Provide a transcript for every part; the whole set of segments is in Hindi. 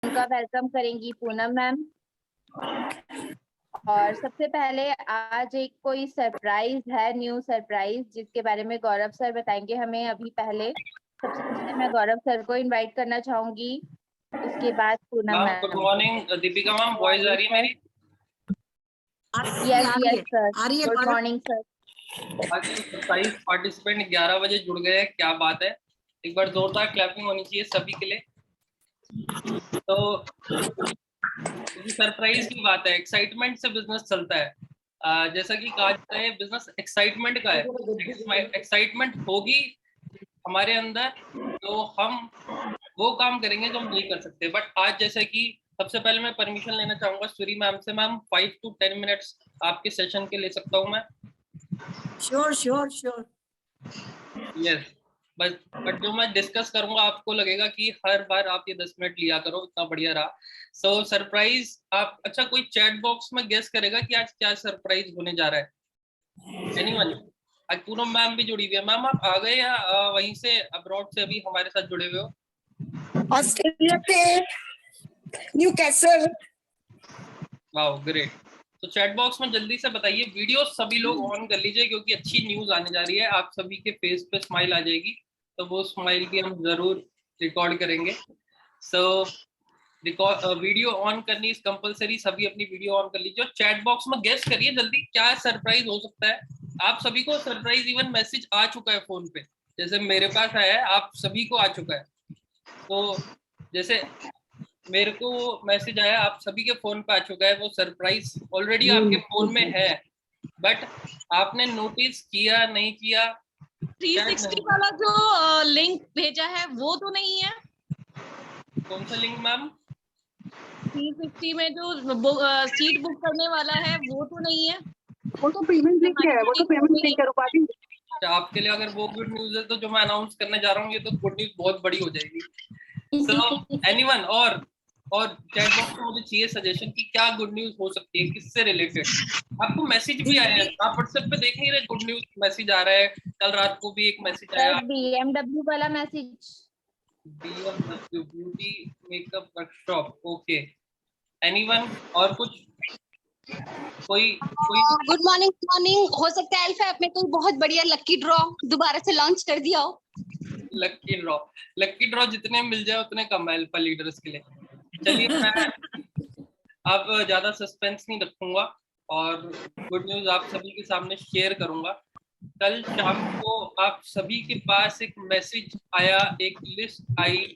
उनका वेलकम करेंगी पूनम मैम। और सबसे पहले आज एक कोई सरप्राइज है, न्यू सरप्राइज, जिसके बारे में गौरव सर बताएंगे हमें अभी। पहले सबसे पहले मैं गौरव सर को इनवाइट करना चाहूंगी, उसके बाद Poonam ma'am good ma'am. Morning Deepika ma'am, voice आ रही है मेरी? यस यस सर, आ रही है। Good morning sir. आज 27 पार्टिसिपेंट 11 बजे जुड़ गए हैं, क्या बात है। एक बार जोरदार क्लैपिंग होनी चाहिए सभी के लिए। तो सरप्राइज की बात है, एक्साइटमेंट से बिजनेस चलता है। जैसा कि कहा जाता है बिजनेस एक्साइटमेंट का है। एक्साइटमेंट होगी हमारे अंदर तो हम वो काम करेंगे जो हम नहीं कर सकते। बट आज जैसे कि सबसे पहले मैं परमिशन लेना चाहूंगा सूरी मैम से। मैम 5 to 10 मिनट्स आपके सेशन के ले सकता हूँ मैं? Sure sure sure. Yes. But जो मैं डिस्कस करूंगा आपको लगेगा कि हर बार आप ये 10 मिनट लिया करो, इतना बढ़िया रहा। सो सरप्राइज आप, अच्छा कोई चैट बॉक्स में गेस करेगा कि आज क्या सरप्राइज होने जा रहा है? एनीवन? आज पूनम मैम भी जुड़ी हुई है। मैम आप आ गए या वहीं से अब्रॉड से अभी हमारे साथ जुड़े हुए हो? ऑस्ट्रेलिया से, न्यू कैसल। Wow great. तो चैट बॉक्स में जल्दी से बताइए, वीडियो सभी लोग ऑन कर लीजिए क्योंकि अच्छी न्यूज आने जा रही है। आप सभी के फेस पे स्माइल आ जाएगी, तो वो स्माइल भी हम जरूर रिकॉर्ड करेंगे। सो वीडियो ऑन करनी इज कंपलसरी, सभी अपनी वीडियो ऑन कर लीजिए और चैट बॉक्स में गेस करिए जल्दी क्या सरप्राइज हो सकता है। आप सभी को सरप्राइज इवन मैसेज आ चुका है फोन पे, जैसे मेरे पास आया है, आप सभी को आ चुका है। तो जैसे मेरे को मैसेज आया, आप सभी के फोन पे आ चुका है, वो सरप्राइज ऑलरेडी आपके फोन में है, बट आपने नोटिस किया नहीं किया। 360 वाला जो लिंक भेजा है वो तो नहीं है? कौन सा लिंक मैम? 360 में जो सीट बुक करने वाला है वो तो नहीं है? वो तो पेमेंट लिंक है, वो तो पेमेंट लिंक है रूपाली। आपके लिए अगर वो गुड न्यूज है तो जो मैं अनाउंस करने जा रहा हूँ ये तो गुड न्यूज बहुत बड़ी हो जाएगी। सो एनीवन और चैट बॉक्स में मुझे चाहिए सजेशन कि क्या गुड न्यूज हो सकती है, किससे रिलेटेड। आपको मैसेज भी आया है, आप व्हाट्सएप पे देख नहीं रहे? गुड न्यूज मैसेज आ रहा है, कल रात को भी एक मैसेज आया। BMW वाला message. BMW beauty makeup workshop, okay. Anyone और कुछ? कोई गुड मॉर्निंग। हो सकता है अल्फा ऐप में कोई बहुत बढ़िया लकी ड्रॉ दोबारा से लॉन्च कर दिया हो। लकी ड्रॉ जितने मिल जाए उतने कम है अल्फा लीडर्स के लिए। चलिए मैं अब ज्यादा सस्पेंस नहीं रखूंगा और गुड न्यूज आप सभी के सामने शेयर करूंगा। कल शाम को आप सभी के पास एक मैसेज आया, एक लिस्ट आई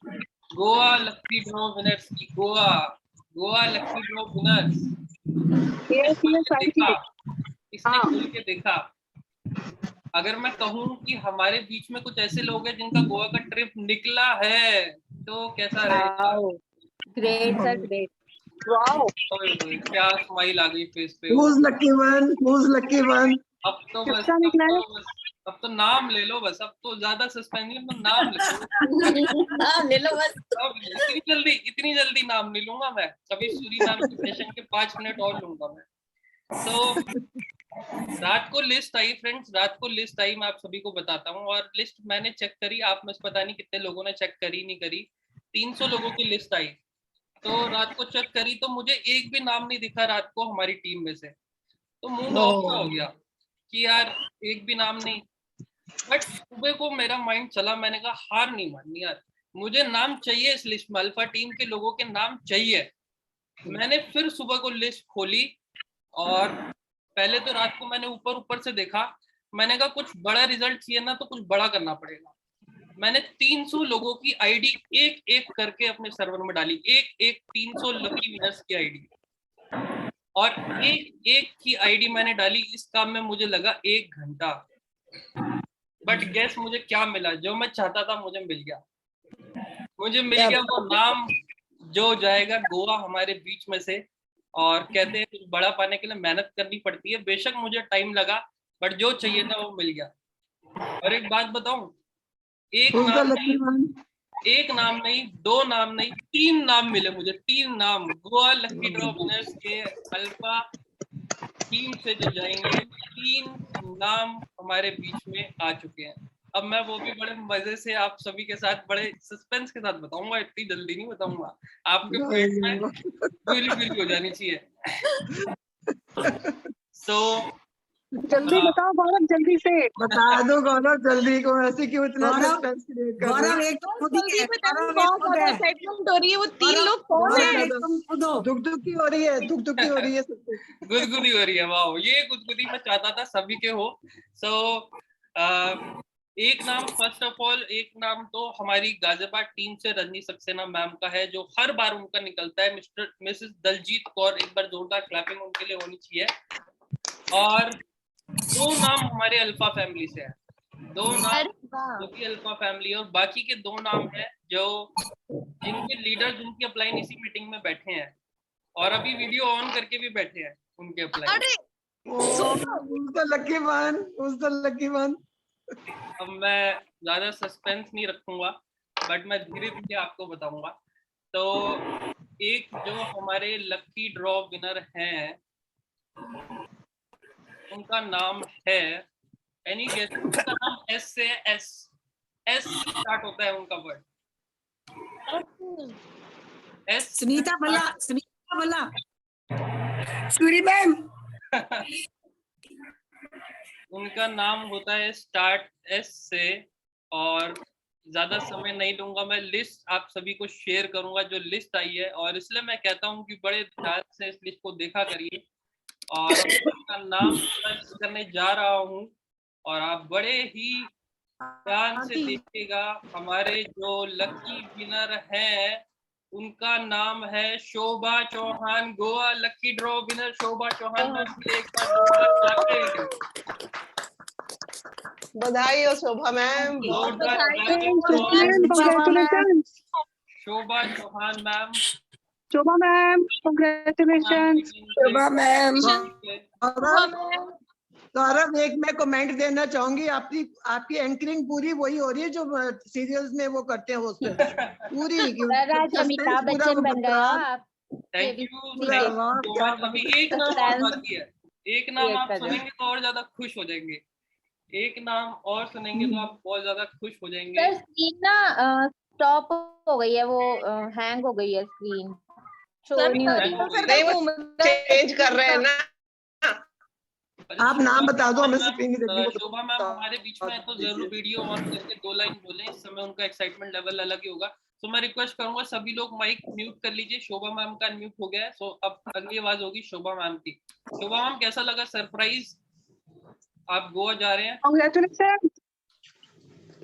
गोवा लकी ड्रॉ विनर्स की। Goa lucky draw winners. इसने खोल के देखा। अगर मैं कहूं कि हमारे बीच में कुछ ऐसे लोग हैं जिनका गोवा का ट्रिप निकला है तो कैसा रहेगा? Great sir, great. वाओ, क्या स्माइल आ गई फेस पे। Who's lucky one? Who's lucky one? अब तो बस किसका निकला है? अब तो नाम ले लो बस, अब तो ज्यादा सस्पेंस नहीं, तो नाम ले लो। नाम ले लो बस। अब इतनी जल्दी नाम नहीं लूंगा मैं, कभी सूरी मैम के सेशन के 5 मिनट और लूंगा मैं। तो रात को लिस्ट आई फ्रेंड्स, रात को लिस्ट आई, मैं आप सभी को बताता हूँ। और लिस्ट मैंने चेक करी, आप में से पता नहीं कितने लोगों ने चेक करी नहीं करी। 300 लोगों की लिस्ट आई। तो रात को चेक करी तो मुझे एक भी नाम नहीं दिखा रात को हमारी टीम में से। तो मूड ऑफ हो गया कि यार एक भी नाम नहीं। बट सुबह को मेरा माइंड चला, मैंने कहा हार नहीं माननी यार, मुझे नाम चाहिए इस लिस्ट में, अल्फा टीम के लोगों के नाम चाहिए। मैंने फिर सुबह को लिस्ट खोली और पहले तो रात को मैंने ऊपर से देखा। मैंने कहा कुछ बड़ा रिजल्ट चाहिए ना तो कुछ बड़ा करना पड़ेगा। मैंने 300 लोगों की आईडी एक एक करके अपने सर्वर में डाली, एक 300 लकी विनर्स की आईडी, और एक एक की आईडी मैंने डाली। इस काम में मुझे लगा 1 घंटा। बट गेस मुझे क्या मिला? जो मैं चाहता था मुझे मिल गया। मुझे मिल गया वो नाम जो जाएगा गोवा हमारे बीच में से। और कहते हैं कुछ बड़ा पाने के लिए मेहनत करनी पड़ती है, बेशक मुझे टाइम लगा बट जो चाहिए था वो मिल गया। और एक बात बताऊं, एक नाम नहीं, 2 नाम नहीं, 3 नाम मिले मुझे। 3 नाम गोवा लकी ड्रॉ विनर्स के अल्फा टीम से जो जाएंगे, 3 नाम हमारे बीच में आ चुके हैं। अब मैं वो भी बड़े मजे से आप सभी के साथ बड़े सस्पेंस के साथ बताऊंगा, इतनी जल्दी नहीं बताऊंगा, आपके पेट में फील हो जानी चाहिए। So जल्दी बताओ गौरव, जल्दी से बता दो गौरव जल्दी को, ऐसे क्यों इतना गौरव, सस्पेंस क्रिएट कर रहे गौरव हो? एक तो खुद ही जल्दी है, बताओ, गौरव एक बहुत खुद ज्यादा है, एक्साइटमेंट हो रही है। वो तीन गौरव, लोग कौन गौरव है? एक तुम खुद हो। दुख हो रही है, दुख हो रही है सबको। गुदगुदी हो रही है, वाह, ये गुदगुदी मैं चाहता था सभी के हो। So एक नाम, फर्स्ट ऑफ ऑल एक नाम तो हमारी गाजियाबाद टीम से रजनी सक्सेना मैम का है, जो हर बार उनका निकलता है, मिसेस दलजीत कौर। एक बार जोरदार क्लैपिंग उनके लिए होनी चाहिए। और दो नाम हमारे अल्फा फैमिली से है, दो नाम जो कि अल्फा फैमिली, और बाकी के दो नाम है जो जिनके लीडर, जिनकी अपलाइन इसी मीटिंग में बैठे हैं और अभी वीडियो ऑन करके भी बैठे हैं उनके अपलाइन। Lucky one. अब मैं ज्यादा सस्पेंस नहीं रखूंगा, बट मैं धीरे धीरे आपको बताऊंगा। तो एक जो हमारे लकी ड्रॉ विनर हैं, उनका नाम है, एनी गेस? उनका नाम एस से, एस स्टार्ट होता है उनका वर्ड, एस। सुनीता भला, सुनीता भला, सूरी मैम। उनका नाम होता है स्टार्ट एस से, और ज्यादा समय नहीं लूंगा, मैं लिस्ट आप सभी को शेयर करूंगा जो लिस्ट आई है, और इसलिए मैं कहता हूं कि बड़े ध्यान से इस लिस्ट को देखा करिए, और उनका नाम सर्च करने जा रहा हूं और आप बड़े ही ध्यान से देखिएगा। हमारे जो लकी विनर हैं उनका नाम है Shobha Chauhan, Goa lucky draw winner Shobha Chauhan ma'am के लिए एक बार बधाई हो Shobha ma'am. Shobha Chauhan ma'am, Shobha ma'am, congratulation. Shobha ma'am. Gaurav एक मैं कमेंट देना चाहूंगी, आपकी एंकरिंग पूरी वही हो रही है जो सीरियल्स में वो करते हैं, वो पूरी अमिताभ बच्चन बन गया आप। Thank you. अभी एक नाम और बाकी है, एक नाम आप सुनेंगे तो और ज्यादा खुश हो जाएंगे, एक नाम और सुनेंगे तो आप बहुत ज्यादा खुश हो जाएंगे। सर स्क्रीन ना स्टॉप हो गई है, वो हैंग हो गई है स्क्रीन, शो नहीं हो रही। चेंज कर रहे हैं ना। आप नाम बता दो हमें, स्क्रीन देखने को। शोभा मैम हमारे बीच में है तो जरूर वीडियो ऑन करके 2 लाइन बोलें, इस समय उनका एक्साइटमेंट लेवल अलग ही होगा। तो मैं रिक्वेस्ट करूंगा सभी लोग माइक म्यूट कर लीजिए, शोभा मैम का म्यूट हो गया है। सो अब अगली आवाज होगी शोभा मैम की। शोभा मैम कैसा लगा सरप्राइज, आप गोवा जा रहे हैं? कांग्रेचुलेशन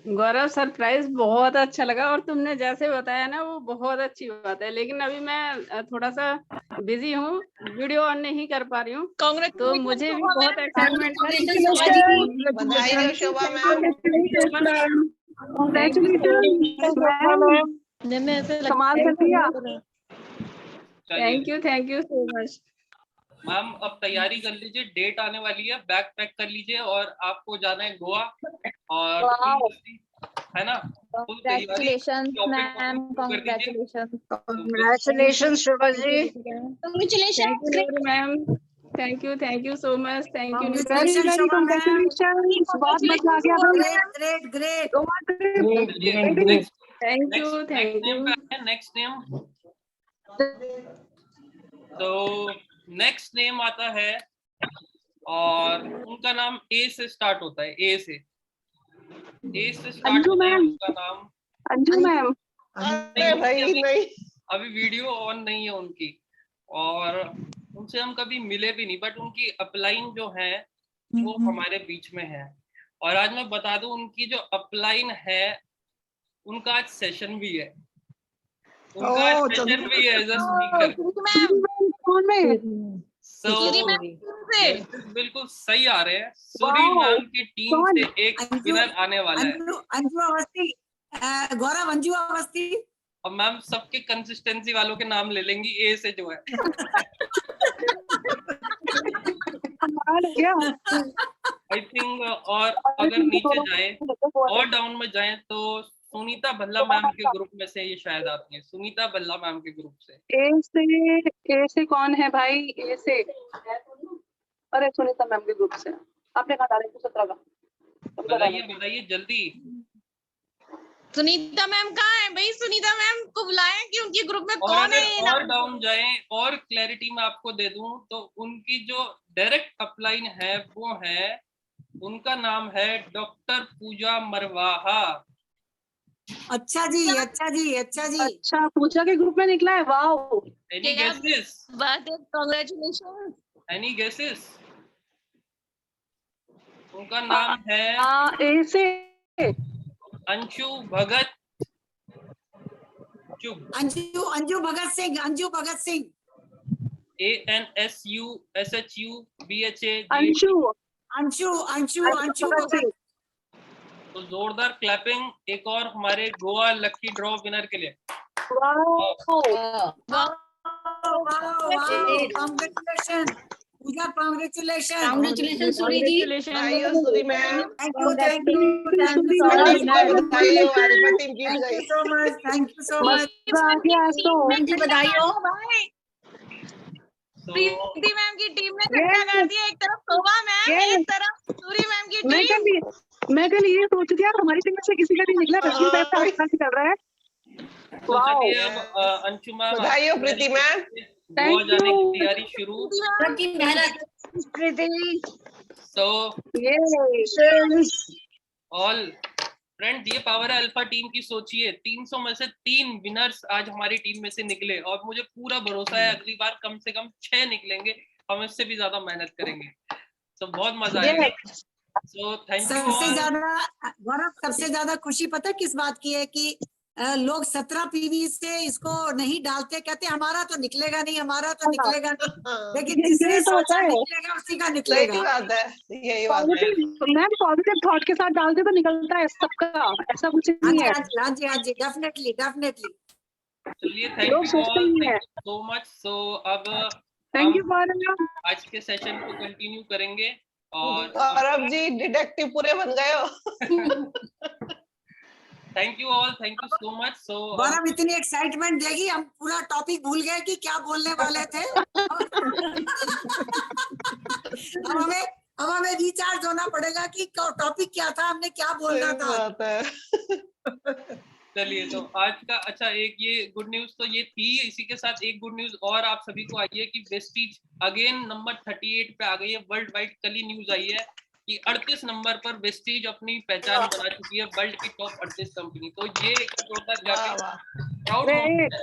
गौरव, सरप्राइज बहुत अच्छा लगा, और तुमने जैसे बताया ना वो बहुत अच्छी बात है, लेकिन अभी मैं थोड़ा सा बिजी हूँ, वीडियो ऑन नहीं कर पा रही हूँ, तो मुझे भी बहुत एक्साइटमेंट है। बधाई हो शोभा मैम। कमाल कर दिया। Thank you so much ma'am. अब तैयारी कर लीजिए, डेट आने वाली है, बैग पैक कर लीजिए और आपको जाना है गोवा, और है ना? Congratulations ma'am, congratulations Shobha ji, congratulation ma'am, thank you so much, thank you. Congratulation, बहुत मजा आ गया। Great great great. Thank you. Next name, तो नेक्स्ट नेम आता है और उनका नाम ए से स्टार्ट होता है, ए से स्टार्ट होता है उनका नाम। अंजू मैम। नहीं, अभी वीडियो ऑन नहीं है उनकी, और उनसे हम कभी मिले भी नहीं, बट उनकी अपलाइन जो है वो हमारे बीच में है। और आज मैं बता दूं, उनकी जो अपलाइन है उनका आज सेशन भी है, एज अ स्पीकर। So, बिल्कुल सही आ रहे हैं, सूरी मैम की टीम से एक विनर आने वाला है। अंजू अवस्थी, गौरव अंजू अवस्थी। अब मैम सबके कंसिस्टेंसी वालों के नाम ले लेंगी, ए से जो है। आई थिंक, और अगर नीचे जाए और डाउन में जाए तो सुनीता भल्ला मैम के ग्रुप में से ये शायद आती है, सुनीता भल्ला मैम के ग्रुप से। ए से कौन है भाई? ए से, अरे सुनीता मैम के ग्रुप से। आपने कहा डाले 17 का। बताइए बताइए जल्दी। सुनीता मैम कहाँ है भाई? सुनीता मैम को बुलाएं कि उनके ग्रुप में और कौन है ये अगर और नाम? डाउन जाएं और क्लैरिटी में आपको दे दूं तो उनकी जो डायरेक्ट अपलाइन है वो है, उनका नाम है डॉक्टर पूजा मरवाहा। अच्छा जी, अच्छा जी, अच्छा जी। अच्छा, पूजा के ग्रुप में निकला है, वाओ। एनी क्या गेसेस? बात है, कांग्रेचुलेशन। Any guesses? उनका नाम है ऐसे अंशु भगत चुग। अंजू अंजू भगत सिंह, अंजू भगत सिंह। ANSUSHUBHA। अंशु अंशु अंशु अंशु भगत सिंह। तो जोरदार क्लैपिंग एक और हमारे गोवा लकी ड्रॉ विनर के लिए। कांग्रेचुलेशन पूजा, कांग्रेचुलेशन। कांग्रेचुलेशन सूरी जी। बधाई हो Suri ma'am. Thank you, thank you, thank you alpha so team को बधाई हो, अल्फा टीम जीत मच, गई। Thank you so much. मजा आ गया आज तो। मैम जी बधाई हो। तो प्रीति मैम की टीम ने खट्टा कर दिया, एक तरफ शोभा मैम, एक तरफ सूरी मैम की टीम। मैं कल ये सोच रही थी हमारी टीम में से किसी का नहीं निकला, रश्मि मैम का अच्छा चल रहा है। तो चलिए अब अंशु मैम बधाई हो प्रीति मैम। गोवा जाने की तैयारी शुरू। सबकी मेहनत। तो ऑल फ्रेंड्स, ये पावर है अल्फा टीम की। सोचिए 300 में से 3 विनर्स आज हमारी टीम में से निकले और मुझे पूरा भरोसा है अगली बार कम से कम 6 निकलेंगे। हम इससे भी ज्यादा मेहनत करेंगे, तो बहुत मजा आएगा। So thank you. सबसे ज्यादा गौरव, सबसे ज्यादा खुशी पता किस बात की है कि लोग 17 पीवी से इसको नहीं डालते, कहते हमारा तो निकलेगा नहीं, हमारा तो निकलेगा नहीं, लेकिन जिसने सोचा निकलेगा उसी का सही निकलेगा। बात है, यही बात है। मैम पॉजिटिव थॉट के साथ डालते तो निकलता है सबका, ऐसा कुछ नहीं है। हाँ जी, हाँ जी, डेफिनेटली डेफिनेटली। चलिए थैंक लोग यू सोचते ऑल, ही थैंक हैं। You so much. सो अब थैंक यू हम फॉर आज के सेशन को कंटिन्यू करेंगे और गौरव जी डिटेक्टिव पूरे बन गए हो। Thank you all, thank you so much. So Gaurav इतनी एक्साइटमेंट देगी, हम पूरा टॉपिक भूल गए कि क्या बोलने वाले थे। अब हमें रिचार्ज होना पड़ेगा कि टॉपिक क्या था, हमने क्या बोलना सही था। बात है। चलिए, तो आज का अच्छा एक ये गुड न्यूज तो ये थी, इसी के साथ एक गुड न्यूज और आप सभी को आई है कि वेस्टीज अगेन नंबर 38 पे आ गई है वर्ल्ड वाइड। कल ही न्यूज आई है कि 38 नंबर पर वेस्टीज अपनी पहचान बना चुकी है वर्ल्ड की टॉप 38 कंपनी। तो ये एक जोरदार प्राउड मोमेंट है,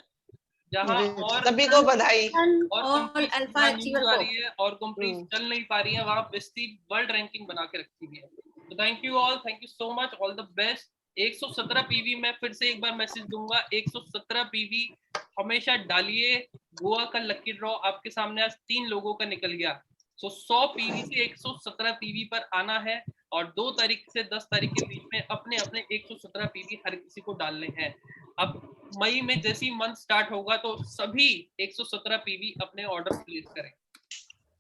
जहाँ और सभी को बधाई। और अल्फा न्यूज आ रही है और कंपनीज चल नहीं पा रही है, वहाँ वेस्टीज वर्ल्ड रैंकिंग बना के रखी हुई है। तो thank you all, thank you so much, all the best. 117 PV मैं फिर से एक बार मैसेज दूंगा, 117 पीवी हमेशा डालिए। गोवा का लकी ड्रॉ आपके सामने आज 3 लोगों का निकल गया। सो 100 पीवी से 117 पीवी पर आना है और 2 तारीख से 10 तारीख के बीच में अपने अपने 117 पीवी हर किसी को डालने हैं। अब मई में जैसी मंथ स्टार्ट होगा तो सभी 117 पीवी अपने ऑर्डर प्लेस करें।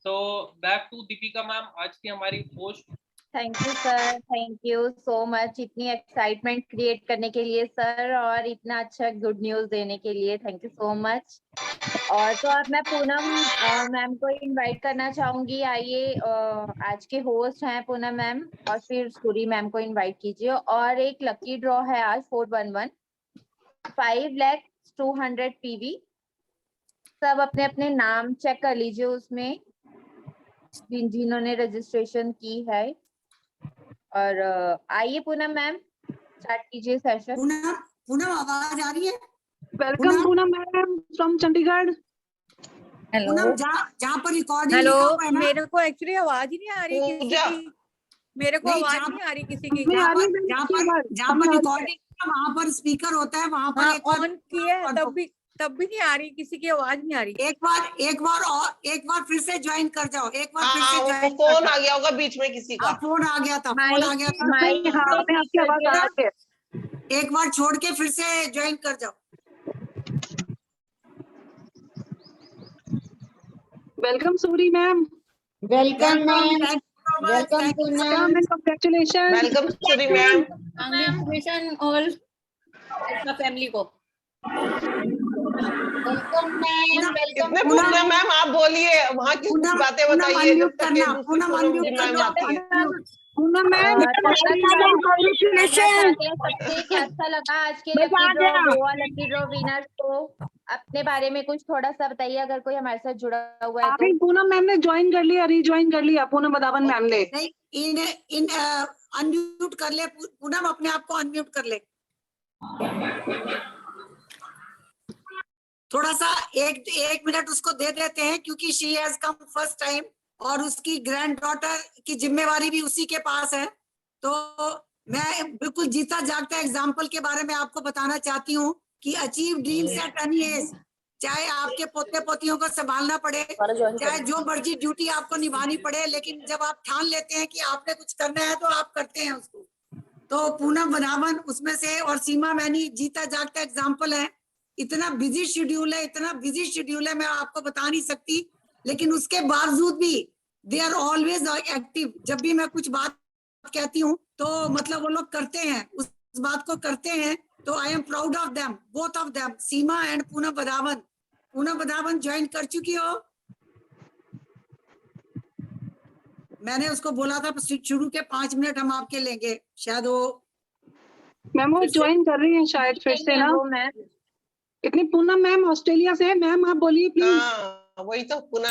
तो बैक टू दीपिका मैम, आज की हमारी host. Thank you sir, thank you so much इतनी एक्साइटमेंट क्रिएट करने के लिए सर, और इतना अच्छा गुड न्यूज देने के लिए थैंक यू सो मच। और तो अब मैं पूनम मैम को इनवाइट करना चाहूंगी। आइए, आज के होस्ट हैं पूनम मैम, और फिर सूरी मैम को इनवाइट कीजिए। और एक लकी ड्रॉ है आज 411 5,02,000 पीवी। सब अपने अपने नाम चेक कर लीजिए उसमें जिन्होंने रजिस्ट्रेशन की है। और आइए पूनम मैम, स्टार्ट कीजिए सेशन। पूनम आवाज आ रही है? Welcome Poonam ma'am from Chandigarh. Poonam जहाँ पर रिकॉर्डिंग हेलो, लिखा हुआ है ना, मेरे को एक्चुअली आवाज ही नहीं आ रही किसी की। मेरे को आवाज नहीं आ रही किसी की। जहाँ पर रिकॉर्डिंग वहाँ पर स्पीकर होता है, वहाँ पर ऑन किया है तब भी नहीं आ रही किसी की आवाज, नहीं आ रही। एक बार फिर से ज्वाइन कर जाओ, एक बार फिर से ज्वाइन। फोन आ गया होगा बीच में किसी का। फोन आ गया था, फोन आ गया था। आपकी आवाज आ रही है। एक बार छोड़ के फिर से ज्वाइन कर जाओ। Welcome Suri ma'am. Welcome ma'am. Welcome congratulation. Welcome Suri ma'am. Congratulation all family को। Welcome ma'am. वेलकम इतने पूछना मैम, आप बोलिए वहाँ की कुछ बातें बताइए। अनम्यूट करना, पूनम अनम्यूट करना। पूनम मैम सबसे कैसा लगा आज के lucky draw, Goa lucky draw winners को? अपने बारे में कुछ थोड़ा सा बताइए, अगर कोई हमारे साथ जुड़ा हुआ है तो। पूनम मैम ने ज्वाइन कर लिया, रीज्वाइन कर लिया पूनम बदावन मैम ने। नहीं, इन अनम्यूट कर ले पूनम, अपने आप को अनम्यूट कर ले। थोड़ा सा एक मिनट उसको दे देते हैं, क्योंकि she has come first time और उसकी ग्रैंड डॉटर की जिम्मेवारी भी उसी के पास है। तो मैं बिल्कुल जीता जागता एग्जाम्पल के बारे में आपको बताना चाहती हूँ कि achieve dreams at any as. चाहे आपके पोते पोतियों को संभालना पड़े, चाहे जो मर्जी ड्यूटी आपको निभानी पड़े, लेकिन जब आप ठान लेते हैं कि आपने कुछ करना है तो आप करते हैं उसको। तो पूनम बदावन उसमें से, और सीमा मैनी जीता जागता एग्जाम्पल है। इतना बिजी शेड्यूल है, इतना बिजी शेड्यूल है, मैं आपको बता नहीं सकती, लेकिन उसके बावजूद भी दे आर ऑलवेज एक्टिव। जब भी मैं कुछ बात कहती हूँ तो मतलब वो लोग करते हैं, उस बात को करते हैं। तो I am proud of them, both of them, Seema and Poonam Badavan. Poonam Badavan join कर चुकी हो? मैंने उसको बोला था शुरू के 5 मिनट हम आपके लेंगे, शायद वो मैम वो ज्वाइन कर रही हैं शायद फिर से ना। मैम इतनी पूनम मैम ऑस्ट्रेलिया से है। मैम आप बोलिए प्लीज। वही तो पूनम।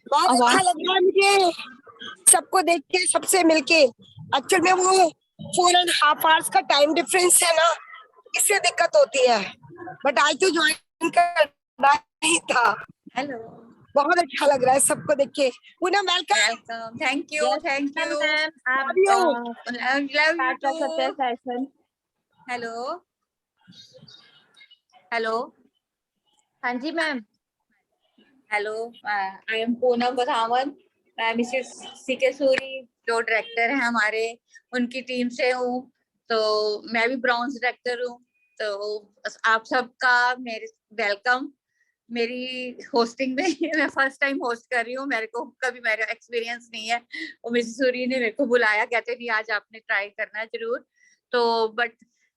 बहुत अच्छा लग रहा है मुझे सबको देख के, सबसे मिलके। एक्चुअल में वो 4.5 आवर्स का टाइम डिफरेंस है ना, इससे दिक्कत होती है, बट आज तो ज्वाइन करना ही था। हेलो, बहुत अच्छा लग रहा है सबको देख के। Poonam welcome, thank you, thank you. Session. Hello hello, हाँ जी ma'am. Hello, I am Poonam Badavan. मैं मिसेस सीके सूरी जो डायरेक्टर है हमारे, उनकी टीम से हूँ। तो मैं भी ब्राउन्स डायरेक्टर हूँ। तो आप सबका मेरे वेलकम मेरी होस्टिंग में। मैं फर्स्ट टाइम होस्ट कर रही हूँ, मेरे को कभी मेरा एक्सपीरियंस नहीं है। और मिसेस सूरी ने मेरे को बुलाया, कहते नहीं आज आपने ट्राई करना है जरूर। तो बट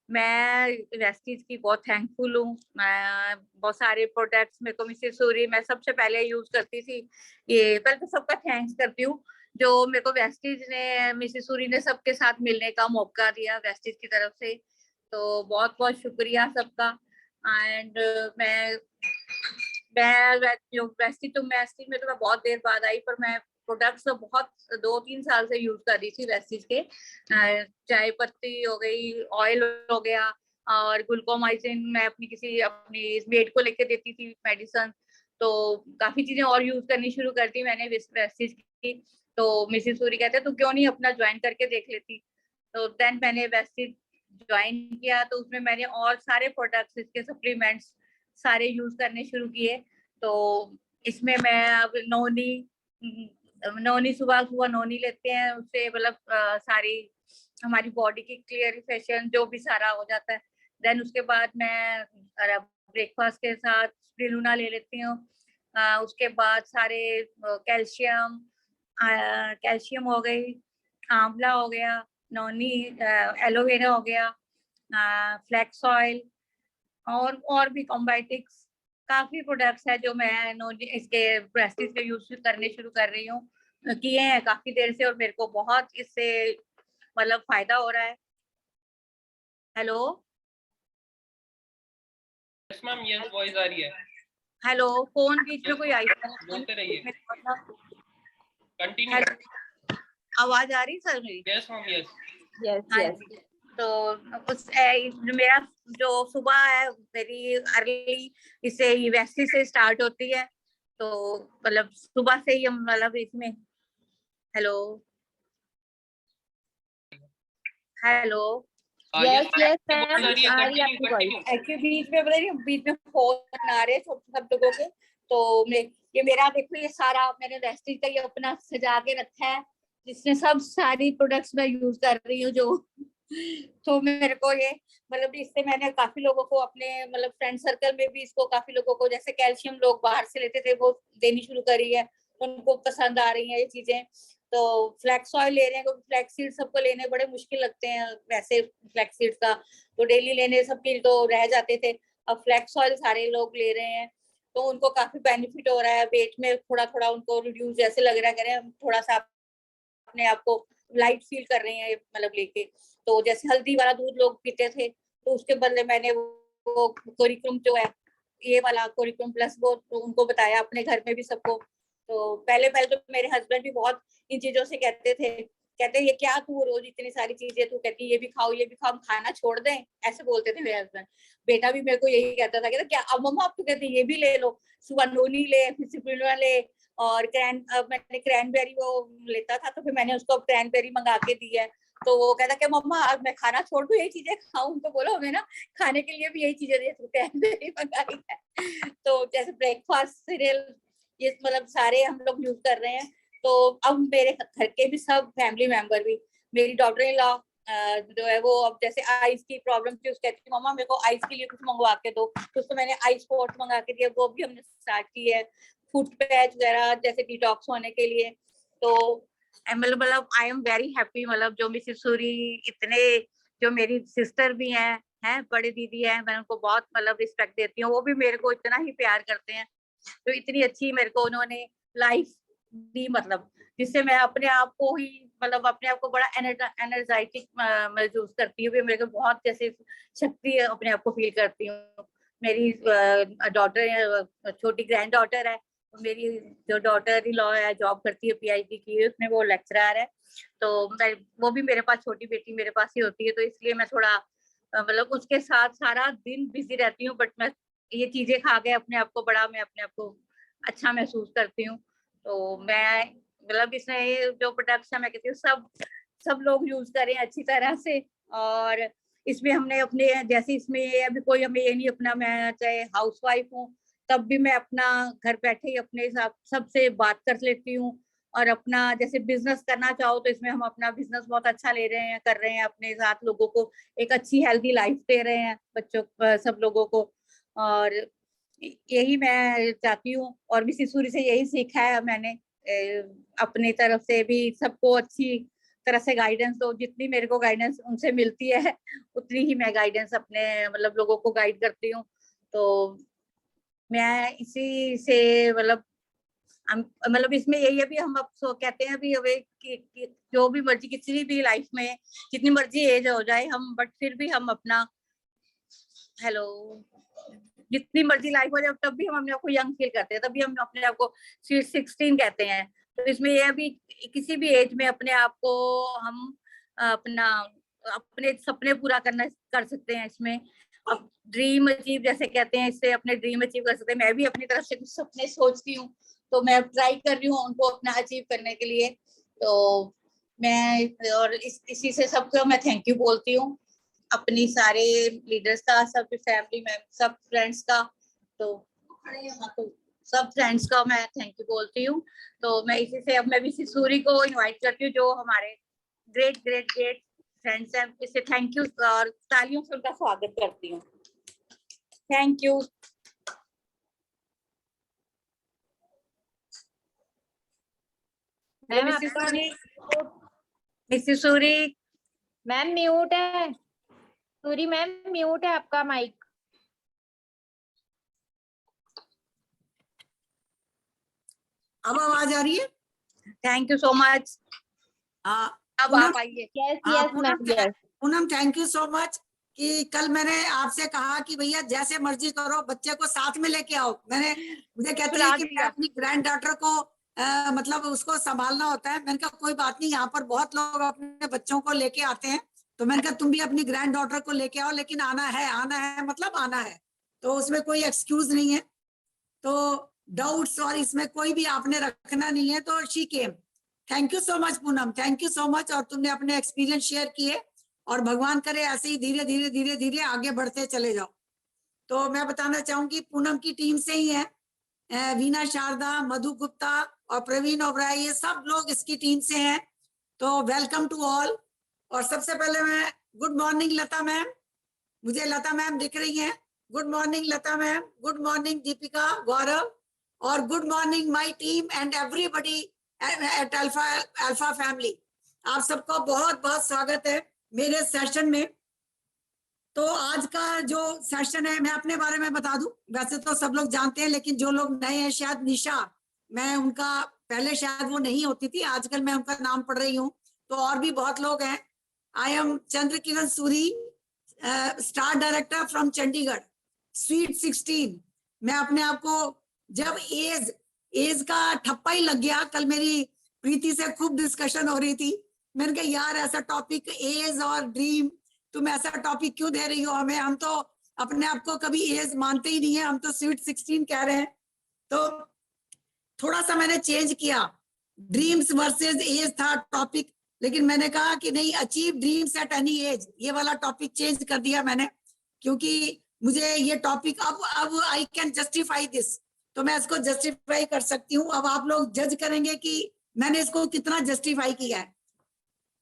मैं वेस्टीज की बहुत थैंकफुल हूँ। मैं बहुत सारे प्रोडक्ट्स मेरे को मिसेस सूरी, मैं सबसे पहले यूज करती थी ये। पहले तो सबका थैंक्स करती हूँ जो मेरे को वेस्टीज ने, मिसेस सूरी ने सबके साथ मिलने का मौका दिया वेस्टीज की तरफ से। तो बहुत बहुत शुक्रिया सबका। एंड मैं वेस्टीज में तो मैं बहुत देर बाद आई, पर मैं प्रोडक्ट्स तो बहुत 2-3 साल से यूज कर रही थी वेस्टीज के। चाय पत्ती हो गई, ऑयल हो गया, और ग्लूकोमाइसिन मैं अपनी मेड को लेके देती थी मेडिसिन। तो काफी चीजें और यूज करनी शुरू कर दी मैंने वेस्टीज की। तो मिसेस सूरी कहते तू क्यों नहीं अपना ज्वाइन करके देख लेती। तो देन मैंने वेस्टीज ज्वाइन किया, तो उसमें मैंने और सारे प्रोडक्ट्स, इसके सप्लीमेंट्स सारे यूज करने शुरू किए। तो इसमें मैं अब नोनी सुबह नोनी लेते हैं, उससे मतलब सारी हमारी बॉडी की क्लियरिफिकेशन जो भी सारा हो जाता है। देन उसके बाद मैं ब्रेकफास्ट के साथ स्पिरुलिना ले लेती हूँ। उसके बाद सारे कैल्शियम हो गई, आंवला हो गया, नोनी एलोवेरा हो गया, फ्लैक्स ऑयल, और भी कॉम्बायोटिक्स काफी प्रोडक्ट्स है जो मैं इसके ब्रेस्टिस के यूज करने शुरू कर रही हूँ, किए हैं काफी देर से, और मेरे को बहुत इससे मतलब फायदा हो रहा है। Hello yes ma'am, yes voice आ रही है। हेलो, फोन बीच में कोई आई बोलते रहिए, कंटिन्यू। आवाज आ रही सर मेरी? Yes ma'am, yes yes. तो उस मेरा जो सुबह है मेरी अर्ली इससे वेस्टी से स्टार्ट होती है। तो मतलब सुबह से ही मतलब इसमें हेलो यस मैम, आ रही है आपकी वॉइस। एक्चुअली बीच में फोन आ रहे सब लोगों के। तो ये मेरा देखो, ये सारा मैंने वेस्टी का ये अपना सजा के रखा है, जिसमें सब सारी प्रोडक्ट्स मैं यूज कर रही हूँ जो। तो मेरे को ये मतलब इससे मैंने काफी लोगों को अपने मतलब फ्रेंड सर्कल में भी इसको काफी लोगों को, जैसे कैल्शियम लोग बाहर से लेते थे वो देनी शुरू करी है, उनको पसंद आ रही है ये चीजें। तो फ्लैक्स ऑयल ले रहे हैं, क्योंकि फ्लैक्स सीड सबको लेने बड़े मुश्किल लगते हैं वैसे फ्लैक्स सीड का, तो डेली लेने सबके तो रह जाते थे। अब फ्लैक्स ऑयल सारे लोग ले रहे हैं, तो उनको काफी बेनिफिट हो रहा है। वेट में थोड़ा थोड़ा उनको रिड्यूस जैसे लग रहा है, थोड़ा सा अपने आप को लाइट फील कर रहे हैं मतलब लेके। तो जैसे हल्दी वाला दूध लोग पीते थे, तो उसके बदले मैंने वो कोरिक्रम जो है, ये वाला कोरिक्रम प्लस, वो तो उनको बताया अपने घर में भी सबको। तो पहले तो मेरे हस्बैंड भी बहुत इन चीजों से कहते ये क्या तू रोज इतनी सारी चीजें तू कहती ये भी खाओ ये भी खाओ, हम खाना छोड़ दें, ऐसे बोलते थे मेरे हस्बैंड। बेटा भी मेरे को यही कहता था, कहता क्या अब मम्मा आप तो कहते ये भी ले लो, सुबह नोनी ले, फिर सिप्रिनुआ ले, और मैंने क्रैनबेरी वो लेता था, तो फिर मैंने उसको क्रैनबेरी मंगा के दी है। तो वो कहता कि मम्मा अब मैं खाना छोड़ दूं यही चीजें खाऊं, तो बोलो हमें ना खाने के लिए भी यही चीजें दे, तो क्रैनबेरी मंगाई है। तो जैसे ब्रेकफास्ट सीरियल ये मतलब सारे हम लोग यूज कर रहे हैं। तो अब मेरे घर के भी सब फैमिली मेंबर भी, मेरी डॉटर इन लॉ जो है वो अब जैसे आइस की प्रॉब्लम थी, उसको कहती मम्मा मेरे को आइस के लिए कुछ मंगवा के दो, तो उसको मैंने आइस पोर्ट मंगा के दिया, वो भी हमने स्टार्ट की है। फूड पैच वगैरह जैसे डिटॉक्स होने के लिए। तो मतलब आई एम वेरी हैप्पी, मतलब जो मिसेस सूरी इतने, जो मेरी सिस्टर भी हैं बड़ी दीदी है, मैं उनको बहुत मतलब रिस्पेक्ट देती हूँ, वो भी मेरे को इतना ही प्यार करते हैं। तो इतनी अच्छी मेरे को उन्होंने लाइफ दी, मतलब जिससे मैं अपने आप को ही मतलब अपने आप को बड़ा एनर्जेटिक महसूस करती हूँ, मेरे को बहुत जैसे शक्ति अपने आप को फील करती हूँ। मेरी डॉटर छोटी ग्रैंड डॉटर है, मेरी जो डॉटर इन लॉ है जॉब करती है PhD की है उसमें, वो लेक्चरर है। तो वो भी मेरे पास, छोटी बेटी मेरे पास ही होती है, तो इसलिए मैं थोड़ा मतलब उसके साथ सारा दिन बिजी रहती हूँ। बट मैं ये चीजें खा के अपने आप को बड़ा, मैं अपने आप को अच्छा महसूस करती हूँ। तो मैं मतलब इसमें जो प्रोडक्ट्स है मैं कहती हूँ सब लोग यूज करें अच्छी तरह से। और इसमें हमने अपने जैसे इसमें अभी कोई हमें ये नहीं अपना, मैं चाहे हाउसवाइफ हूँ तब भी मैं अपना घर बैठे ही अपने हिसाब सबसे बात कर लेती हूँ। और अपना जैसे बिजनेस करना चाहो तो इसमें हम अपना बिजनेस बहुत अच्छा ले रहे हैं, कर रहे हैं, अपने साथ लोगों को एक अच्छी हेल्दी लाइफ दे रहे हैं, बच्चों सब लोगों को। और यही मैं चाहती हूँ, और मिसेस सूरी से यही सीखा है मैंने, अपनी तरफ से भी सबको अच्छी तरह से गाइडेंस दो। जितनी मेरे को गाइडेंस उनसे मिलती है उतनी ही मैं गाइडेंस अपने मतलब लोगों को गाइड करती हूँ। तो मैं इसी से मतलब इसमें यही है भी हम अब कहते हैं भी अब कि जो भी मर्जी किसी भी लाइफ में जितनी मर्जी एज हो जाए हम, बट फिर भी हम अपना जितनी मर्जी लाइफ हो जाए तब भी हम अपने आप को यंग फील करते हैं, तभी हम अपने आप को 16 कहते हैं। तो इसमें यह भी किसी भी एज में अपने आप को हम अपने सपने पूरा कर सकते हैं। इसमें अब ड्रीम अचीव जैसे कहते हैं, इससे अपने ड्रीम अचीव कर सकते हैं। मैं भी अपनी तरफ से कुछ सपने सोचती हूँ, तो मैं ट्राई कर रही हूँ उनको अपना अचीव करने के लिए। तो मैं और इसी से सबको मैं थैंक यू बोलती हूँ, अपनी सारे लीडर्स का, सब फैमिली में, सब फ्रेंड्स का, तो सब फ्रेंड्स का मैं थैंक यू बोलती हूँ। तो मैं इसी से अब मैं मिसेस सूरी को इनवाइट करती हूँ, जो हमारे ग्रेट ग्रेट ग्रेट फ्रेंड्स हैं, इससे थैंक यू और तालियों से उनका स्वागत करती हूँ। Thank you. Mrs Suri ma'am mute है, सूरी मैम म्यूट है आपका माइक। अब आवाज आ रही है? Thank you so much. अब आप आइए। Poonam thank you so much कि कल मैंने आपसे कहा कि भैया जैसे मर्जी करो, बच्चे को साथ में लेके आओ। मुझे कहती है कि मैं अपनी ग्रैंड डॉटर को मतलब उसको संभालना होता है। मैंने कहा कोई बात नहीं, यहाँ पर बहुत लोग अपने बच्चों को लेके आते हैं, तो मैंने कहा तुम भी अपनी ग्रैंड डॉटर को लेके आओ, लेकिन आना है मतलब आना है, तो उसमें कोई एक्सक्यूज नहीं है। तो डाउट्स और इसमें कोई भी आपने रखना नहीं है। तो she came. Thank you so much Poonam, thank you so much. और तुमने अपने एक्सपीरियंस शेयर किए, और भगवान करे ऐसे ही धीरे धीरे धीरे धीरे आगे बढ़ते चले जाओ। तो मैं बताना चाहूंगी पूनम की टीम से ही है, वीना शारदा, मधु गुप्ता और प्रवीण ओबराय, ये सब लोग इसकी टीम से हैं। तो वेलकम टू ऑल। और सबसे पहले मैं गुड मॉर्निंग लता मैम, मुझे लता मैम दिख रही हैं। Good morning Lata ma'am, good morning Deepika, Gaurav, और good morning my team and everybody at Alpha family. आप सबका बहुत बहुत स्वागत है मेरे सेशन में। तो आज का जो सेशन है, मैं अपने बारे में बता दूं, वैसे तो सब लोग जानते हैं, लेकिन जो लोग नए हैं, शायद निशा, मैं उनका पहले शायद वो नहीं होती थी, आजकल मैं उनका नाम पढ़ रही हूँ, तो और भी बहुत लोग हैं। I am Chandra Kiran Suri, star director from Chandigarh, sweet 16। मैं अपने आप को, जब एज का ठप्पा ही लग गया, कल मेरी प्रीति से खूब डिस्कशन हो रही थी, मैंने कहा यार ऐसा टॉपिक एज और ड्रीम, तुम ऐसा टॉपिक क्यों दे रही हो हमें, हम तो अपने आप को कभी एज मानते ही नहीं है, हम तो स्वीट 16 कह रहे हैं। तो थोड़ा सा मैंने चेंज किया, ड्रीम्स वर्सेस एज था टॉपिक, लेकिन मैंने कहा कि नहीं, achieve dreams at any as, ये वाला टॉपिक चेंज कर दिया मैंने, क्योंकि मुझे ये टॉपिक अब आई कैन जस्टिफाई दिस, तो मैं इसको जस्टिफाई कर सकती हूँ। अब आप लोग जज करेंगे कि मैंने इसको कितना जस्टिफाई किया है।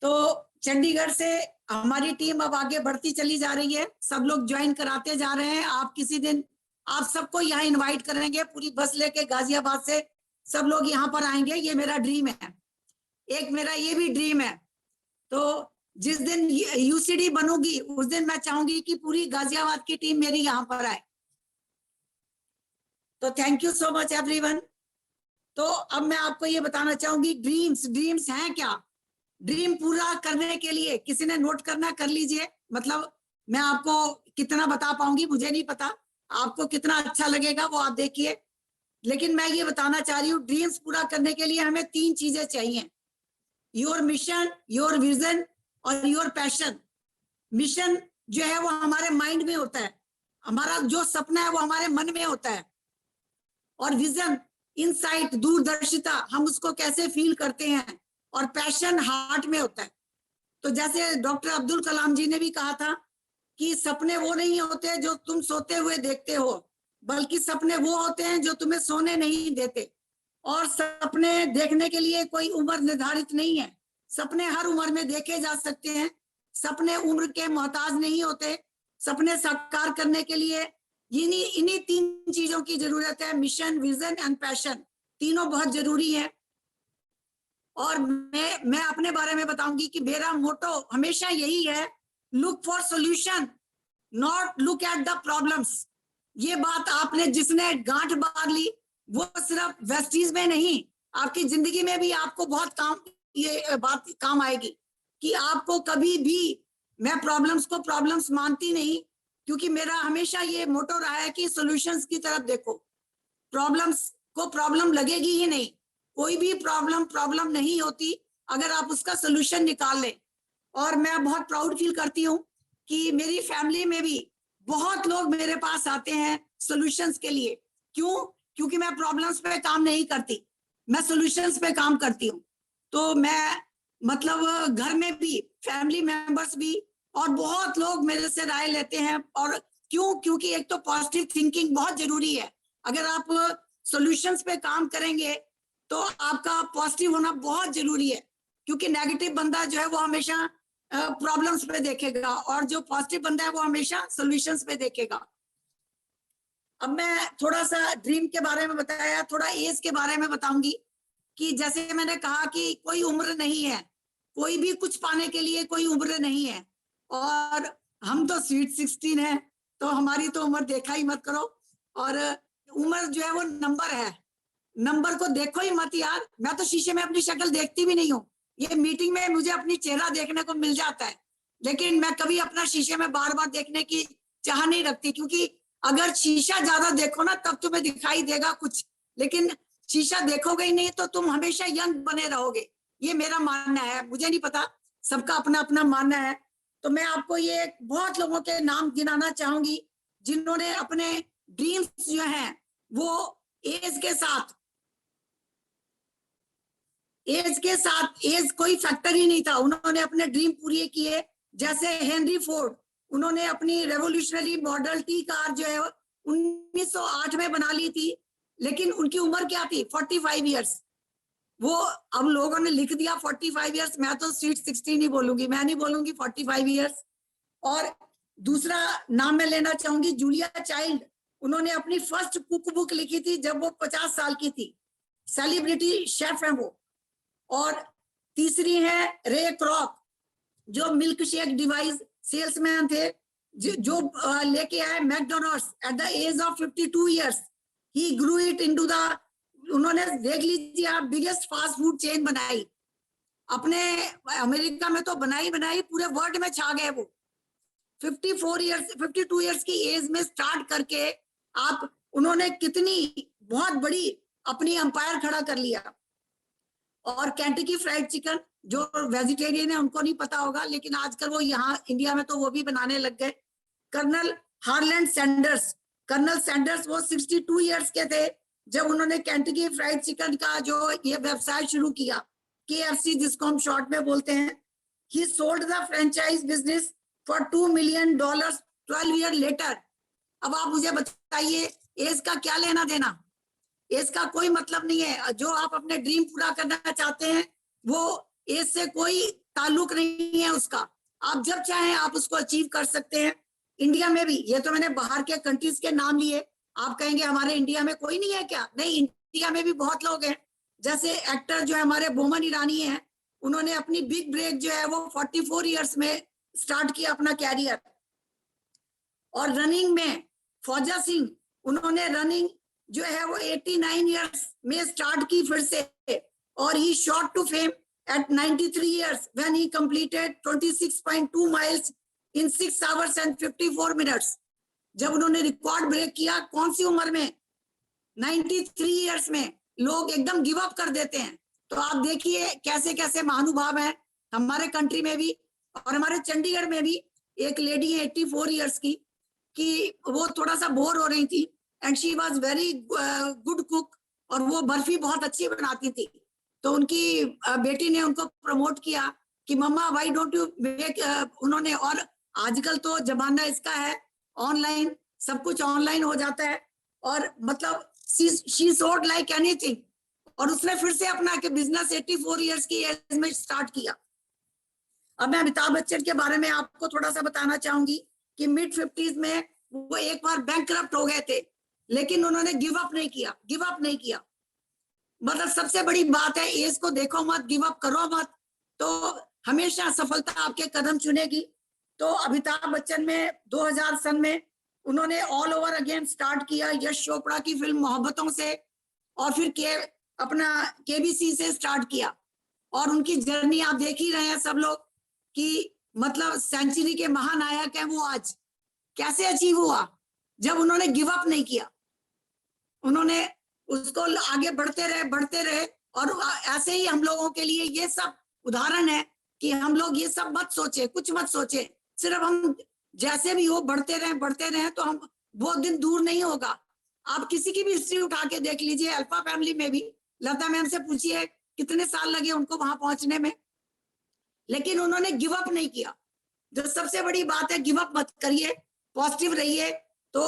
तो चंडीगढ़ से हमारी टीम अब आगे बढ़ती चली जा रही है, सब लोग ज्वाइन कराते जा रहे हैं। आप किसी दिन, आप सबको यहाँ इनवाइट करेंगे, पूरी बस लेके गाजियाबाद से सब लोग यहाँ पर आएंगे, ये मेरा ड्रीम है, एक मेरा ये भी ड्रीम है। तो जिस दिन यूसीडी बनूंगी उस दिन मैं चाहूंगी कि पूरी गाजियाबाद की टीम मेरी यहाँ पर आए। तो thank you so much everyone. तो अब मैं आपको ये बताना चाहूंगी, ड्रीम्स हैं क्या? ड्रीम पूरा करने के लिए किसी ने नोट करना कर लीजिए, मतलब मैं आपको कितना बता पाऊंगी मुझे नहीं पता, आपको कितना अच्छा लगेगा वो आप देखिए, लेकिन मैं ये बताना चाह रही हूँ, ड्रीम्स पूरा करने के लिए हमें 3 चीजें चाहिए, योर मिशन, योर विजन और योर पैशन। मिशन जो है वो हमारे माइंड में होता है, हमारा जो सपना है वो हमारे मन में होता है, और विजन, इनसाइट, दूरदर्शिता, हम उसको कैसे फील करते हैं, और पैशन हार्ट में होता है। तो जैसे डॉक्टर अब्दुल कलाम जी ने भी कहा था कि सपने वो नहीं होते जो तुम सोते हुए देखते हो, बल्कि सपने वो होते हैं जो तुम्हें सोने नहीं देते। और सपने देखने के लिए कोई उम्र निर्धारित नहीं है, सपने हर उम्र में देखे जा सकते हैं, सपने उम्र के मोहताज नहीं होते। सपने साकार करने के लिए इन्हीं 3 चीजों की जरूरत है, मिशन, विजन एंड पैशन, तीनों बहुत जरूरी है। और मैं अपने बारे में बताऊंगी कि मेरा मोटो हमेशा यही है, look for solution, not look at the problems. ये बात आपने, जिसने गांठ बांध ली, वो सिर्फ वेस्टीज में नहीं, आपकी जिंदगी में भी आपको बहुत ये बात काम आएगी कि आपको कभी भी, मैं प्रॉब्लम्स को प्रॉब्लम्स मानती नहीं, क्योंकि मेरा हमेशा ये मोटो रहा है कि सॉल्यूशंस की तरफ देखो, प्रॉब्लम्स को प्रॉब्लम लगेगी ही नहीं, कोई भी प्रॉब्लम नहीं होती अगर आप उसका सोल्यूशन निकाल लें। और मैं बहुत प्राउड फील करती हूँ कि मेरी फैमिली में भी बहुत लोग मेरे पास आते हैं सॉल्यूशंस के लिए। क्यों? क्योंकि मैं प्रॉब्लम्स पे काम नहीं करती, मैं सॉल्यूशंस पे काम करती हूँ। तो मैं, मतलब घर में भी, फैमिली मेंबर्स भी, और बहुत लोग मेरे से राय लेते हैं। और क्यों? क्योंकि एक तो पॉजिटिव थिंकिंग बहुत जरूरी है, अगर आप सॉल्यूशंस पे काम करेंगे तो आपका पॉजिटिव होना बहुत जरूरी है, क्योंकि नेगेटिव बंदा जो है वो हमेशा प्रॉब्लम्स पे देखेगा, और जो पॉजिटिव बंदा है वो हमेशा सॉल्यूशंस पे देखेगा। अब मैं थोड़ा सा ड्रीम के बारे में बताया, थोड़ा एज के बारे में बताऊंगी कि जैसे मैंने कहा कि कोई उम्र नहीं है, कोई भी कुछ पाने के लिए कोई उम्र नहीं है, और हम तो स्वीट 16 है, तो हमारी तो उम्र देखा ही मत करो। और उम्र जो है वो नंबर है, नंबर को देखो ही मत यार। मैं तो शीशे में अपनी शक्ल देखती भी नहीं हूँ, ये मीटिंग में मुझे अपनी चेहरा देखने को मिल जाता है, लेकिन मैं कभी अपना शीशे में बार बार देखने की चाह नहीं रखती, क्योंकि अगर शीशा ज्यादा देखो ना तब तुम्हें दिखाई देगा कुछ, लेकिन शीशा देखोगे ही नहीं तो तुम हमेशा यंग बने रहोगे। ये मेरा मानना है, मुझे नहीं पता, सबका अपना अपना मानना है। तो मैं आपको ये बहुत लोगों के नाम गिनाना चाहूंगी जिन्होंने अपने ड्रीम्स जो हैं वो एज के साथ एज कोई फैक्टर ही नहीं था, उन्होंने अपने ड्रीम पूरे किए। जैसे हेनरी फोर्ड, उन्होंने अपनी रेवोल्यूशनरी मॉडल टी कार जो है 1908 में बना ली थी, लेकिन उनकी उम्र क्या थी? 45 इयर्स। वो अब लोगों ने लिख दिया 45 इयर्स, मैं तो स्वीट 16 ही बोलूंगी, मैं नहीं बोलूंगी 45 इयर्स। और दूसरा नाम मैं लेना चाहूंगी जूलिया चाइल्ड, उन्होंने अपनी फर्स्ट कुक बुक लिखी थी जब वो 50 साल की थी, सेलिब्रिटी शेफ है वो। और तीसरी है रे क्रॉक, जो मिल्क शेक डिवाइस सेल्समैन थे, जो लेके आए McDonald's at the age of 52 years, he grew it into the, उन्होंने देख लीजिए आप, बिगेस्ट फास्ट फूड चेन बनाई अपने अमेरिका में, तो बनाई पूरे वर्ल्ड में छा गए वो। 52 years की एज में स्टार्ट करके आप, उन्होंने कितनी बहुत बड़ी अपनी अंपायर खड़ा कर लिया। और केंटकी फ्राइड चिकन, जो वेजिटेरियन है उनको नहीं पता होगा, लेकिन आजकल वो यहाँ इंडिया में तो वो भी बनाने लग गए। कर्नल हार्लैंड सैंडर्स वो 62 years के थे जब उन्होंने केंटकी फ्राइड चिकन का जो ये व्यवसाय शुरू किया, KFC जिसको हम शॉर्ट में बोलते हैं। ही sold the franchise business for $2 million 12 years later। अब आप मुझे बताइए, एज का क्या लेना देना? एज का कोई मतलब नहीं है। जो आप अपने ड्रीम पूरा करना चाहते हैं वो एज से कोई ताल्लुक नहीं है उसका। आप जब चाहें आप उसको अचीव कर सकते हैं। इंडिया में भी, ये तो मैंने बाहर के कंट्रीज के नाम लिए, आप कहेंगे हमारे इंडिया में कोई नहीं है क्या? नहीं, इंडिया में भी बहुत लोग हैं। जैसे एक्टर जो है हमारे बोमन ईरानी हैं, उन्होंने अपनी बिग ब्रेक जो है वो 44 years में स्टार्ट किया अपना कैरियर। और रनिंग में फौजा सिंह, उन्होंने रनिंग जो है वो 89 years में स्टार्ट की फिर से, और ही shot to fame at 93 years when he completed 26.2 miles in 6 hours and 54 minutes। जब उन्होंने रिकॉर्ड ब्रेक किया, कौन सी उम्र में? 93 years में। लोग एकदम गिव अप कर देते हैं। तो आप देखिए कैसे कैसे महानुभाव हैं हमारे कंट्री में भी। और हमारे चंडीगढ़ में भी एक लेडी है 84 years की, कि वो थोड़ा सा बोर हो रही थी, and she was very good cook, और वो बर्फी बहुत अच्छी बनाती थी। तो उनकी बेटी ने उनको प्रमोट किया कि मम्मा व्हाई डोंट यू मेक, उन्होंने, और आजकल तो जमाना इसका है ऑनलाइन, सब कुछ ऑनलाइन हो जाता है, और मतलब शी सोल्ड लाइक एनीथिंग। और उसने फिर से अपना के बिजनेस 84 years की एज में स्टार्ट किया। अब मैं अमिताभ बच्चन के बारे में आपको थोड़ा सा बताना चाहूंगी कि मिड 50s में वो एक बार बैंकक्रप्ट हो गए थे, लेकिन उन्होंने गिव अप नहीं किया। मतलब सबसे बड़ी बात है, एज को देखो मत, गिव अप करो मत, तो हमेशा सफलता आपके कदम चुनेगी। तो अमिताभ बच्चन में 2000 सन में उन्होंने ऑल ओवर अगेन स्टार्ट किया, यश चोपड़ा की फिल्म मोहब्बतों से, और फिर अपना KBC से स्टार्ट किया। और उनकी जर्नी आप देख ही रहे हैं सब लोग कि मतलब सेंचुरी के महानायक हैं वो। आज कैसे अचीव हुआ? जब उन्होंने गिव अप नहीं किया, उन्होंने उसको आगे बढ़ते रहे। और ऐसे ही हम लोगों के लिए ये सब उदाहरण है कि हम लोग ये सब मत सोचे, कुछ मत सोचे, सिर्फ हम जैसे भी हो बढ़ते रहे, तो हम वो दिन दूर नहीं होगा। आप किसी की भी हिस्ट्री उठा के देख लीजिए, अल्फा फैमिली में भी लता मैम से पूछिए कितने साल लगे उनको वहां पहुंचने में, लेकिन उन्होंने गिव अप नहीं किया। जो सबसे बड़ी बात है, गिव अप मत करिए, पॉजिटिव रहिए, तो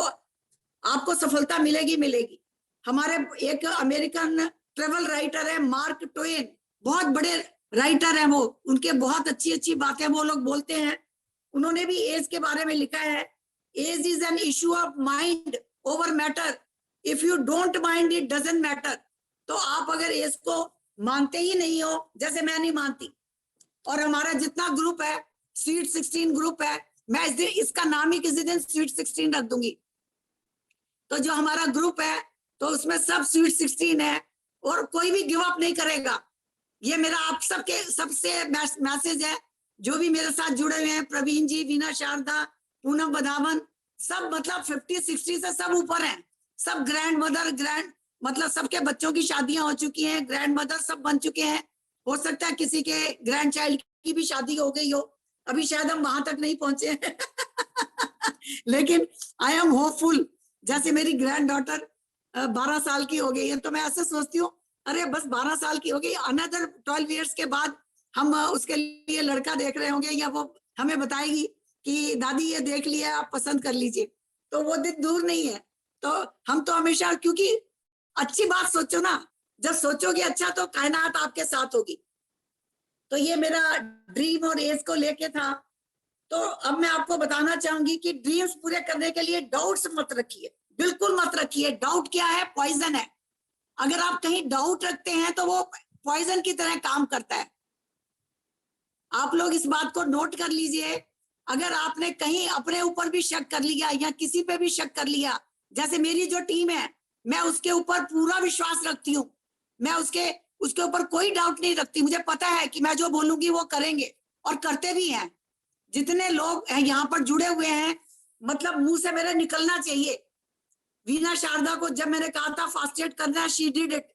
आपको सफलता मिलेगी। हमारे एक अमेरिकन ट्रेवल राइटर है मार्क ट्वेन, बहुत बड़े राइटर हैं वो, उनके बहुत अच्छी बातें वो लोग बोलते हैं। उन्होंने भी एज के बारे में लिखा है, age is an issue of mind over matter, if you don't mind it doesn't matter. तो आप अगर एज को मानते ही नहीं हो, जैसे मैं नहीं मानती, और हमारा जितना ग्रुप है स्वीट 16 ग्रुप है, मैं इसका नाम ही किसी दिन स्वीट 16 रख दूंगी। तो जो हमारा ग्रुप है तो उसमें सब स्वीट 16 है, और कोई भी गिव अप नहीं करेगा। ये मेरा आप सबके सबसे मैसेज है, जो भी मेरे साथ जुड़े हुए हैं, प्रवीण जी, वीना शारदा, पूनम बदावन, सब मतलब 50-60 से सब ऊपर हैं, सब ग्रैंड मदर, मतलब सबके बच्चों की शादियां हो चुकी हैं, ग्रैंड मदर सब बन चुके हैं। हो सकता है किसी के ग्रैंड चाइल्ड की भी शादी हो गई हो, अभी शायद हम वहां तक नहीं पहुंचे लेकिन आई एम होपफुल। जैसे मेरी ग्रैंड डॉटर 12 साल की हो गई है, तो मैं ऐसे सोचती हूँ, अरे बस 12 साल की हो गई, अनदर 12 years के बाद हम उसके लिए लड़का देख रहे होंगे, या वो हमें बताएगी कि दादी ये देख लिया, आप पसंद कर लीजिए। तो वो दिन दूर नहीं है। तो हम तो हमेशा, क्योंकि अच्छी बात सोचो ना, जब सोचोगे अच्छा तो कायनात आपके साथ होगी। तो ये मेरा ड्रीम और एज को लेके था। तो अब मैं आपको बताना चाहूंगी कि ड्रीम्स पूरे करने के लिए डाउट्स मत रखिए, बिल्कुल मत रखिए। डाउट क्या है? पॉइजन है। अगर आप कहीं डाउट रखते हैं तो वो पॉइजन की तरह काम करता है। आप लोग इस बात को नोट कर लीजिए। अगर आपने कहीं अपने ऊपर भी शक कर लिया या किसी पे भी शक कर लिया, जैसे मेरी जो टीम है मैं उसके ऊपर पूरा विश्वास रखती हूँ, मैं उसके ऊपर कोई डाउट नहीं रखती। मुझे पता है कि मैं जो बोलूंगी वो करेंगे और करते भी हैं। जितने लोग यहाँ पर जुड़े हुए हैं, मतलब मुंह से मेरे निकलना चाहिए। वीना शारदा को जब मैंने कहा था फास्टेड करना है, शी डिड इट।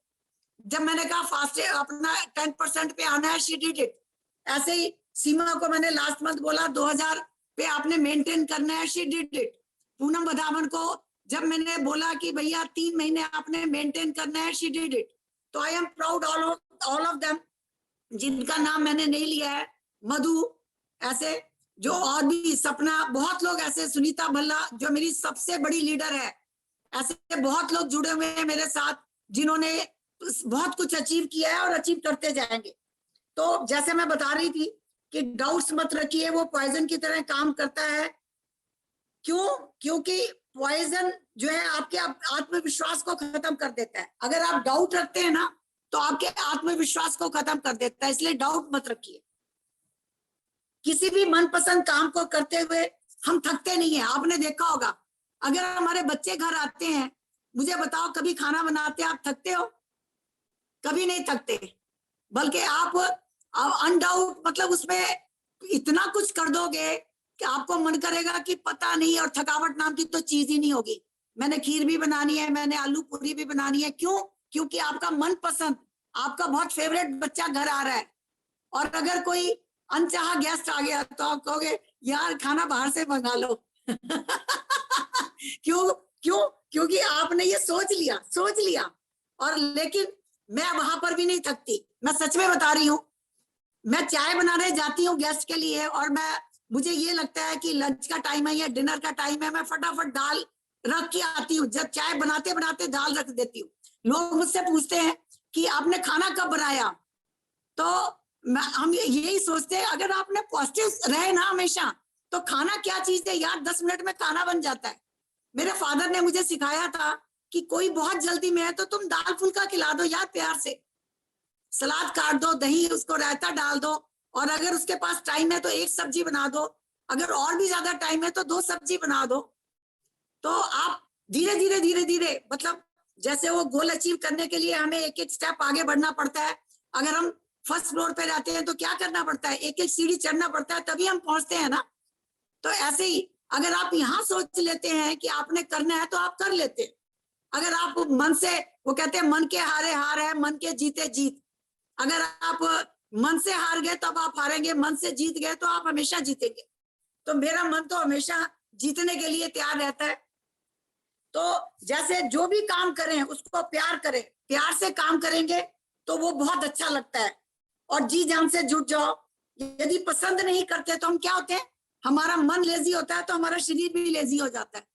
जब मैंने कहा फास्टेड अपना 10% पे आना है, शी डिड इट। ऐसे ही सीमा को मैंने लास्ट मंथ बोला 2000 पे आपने मेंटेन करना है, she did it. Poonam Badhawan को जब मैंने बोला कि भैया 3 महीने आपने मेंटेन करना है, शी डिड इट। तो I am proud all of them, जिनका नाम मैंने नहीं लिया है। मधु, ऐसे जो और भी, सपना, बहुत लोग ऐसे, सुनीता भल्ला जो मेरी सबसे बड़ी लीडर है, ऐसे बहुत लोग जुड़े हुए हैं मेरे साथ जिन्होंने बहुत कुछ अचीव किया है और अचीव करते जाएंगे। तो जैसे मैं बता रही थी कि डाउट्स मत रखिए, वो पॉइजन की तरह काम करता है। क्यों? क्योंकि पॉइजन जो है आपके आत्मविश्वास को खत्म कर देता है। अगर आप डाउट रखते हैं ना तो आपके आत्मविश्वास को खत्म कर देता है, इसलिए डाउट मत रखिए। किसी भी मनपसंद काम को करते हुए हम थकते नहीं है। आपने देखा होगा, अगर हमारे बच्चे घर आते हैं, मुझे बताओ कभी खाना बनाते आप थकते हो? कभी नहीं थकते, बल्कि आप अनडाउट मतलब उसमें इतना कुछ कर दोगे कि आपको मन करेगा कि पता नहीं, और थकावट नाम की तो चीज ही नहीं होगी। मैंने खीर भी बनानी है, मैंने आलू पूरी भी बनानी है। क्यों? क्योंकि आपका मनपसंद, आपका बहुत फेवरेट बच्चा घर आ रहा है। और अगर कोई अनचाहा गेस्ट आ गया तो आप कहोगे यार खाना बाहर से मंगा लो। क्यों? क्योंकि आपने ये सोच लिया। और लेकिन मैं वहां पर भी नहीं थकती, मैं सच में बता रही हूँ। मैं चाय बनाने जाती हूँ गेस्ट के लिए, और मुझे ये लगता है कि लंच का टाइम है या डिनर का टाइम है, मैं फटाफट दाल रख के आती हूँ। जब चाय बनाते बनाते दाल रख देती हूँ। लोग मुझसे पूछते हैं कि आपने खाना कब बनाया, तो हम यही सोचते हैं अगर आपने पॉजिटिव रहे ना हमेशा, तो खाना क्या चीज है यार, 10 मिनट में खाना बन जाता है। मेरे फादर ने मुझे सिखाया था कि कोई बहुत जल्दी में है तो तुम दाल फुल्का खिला दो यार, प्यार से सलाद काट दो, दही उसको रायता डाल दो, और अगर उसके पास टाइम है तो 1 सब्जी बना दो, अगर और भी ज्यादा टाइम है तो 2 सब्जी बना दो। तो आप धीरे धीरे मतलब जैसे वो गोल अचीव करने के लिए हमें एक स्टेप आगे बढ़ना पड़ता है। अगर हम फर्स्ट फ्लोर पे रहते हैं तो क्या करना पड़ता है, एक सीढ़ी चढ़ना पड़ता है, तभी हम पहुंचते हैं ना। तो ऐसे ही अगर आप यहाँ सोच लेते हैं कि आपने करना है तो आप कर लेते हैं। अगर आप मन से, वो कहते हैं मन के हारे हार है, मन के जीते जीत। अगर आप मन से हार गए तब आप हारेंगे, मन से जीत गए तो आप हमेशा जीतेंगे। तो मेरा मन तो हमेशा जीतने के लिए तैयार रहता है। तो जैसे जो भी काम करें उसको प्यार करें, प्यार से काम करेंगे तो वो बहुत अच्छा लगता है, और जी जान से जुट जाओ। यदि पसंद नहीं करते तो हम क्या होते हैं, हमारा मन लेजी होता है तो हमारा शरीर भी लेजी हो जाता है।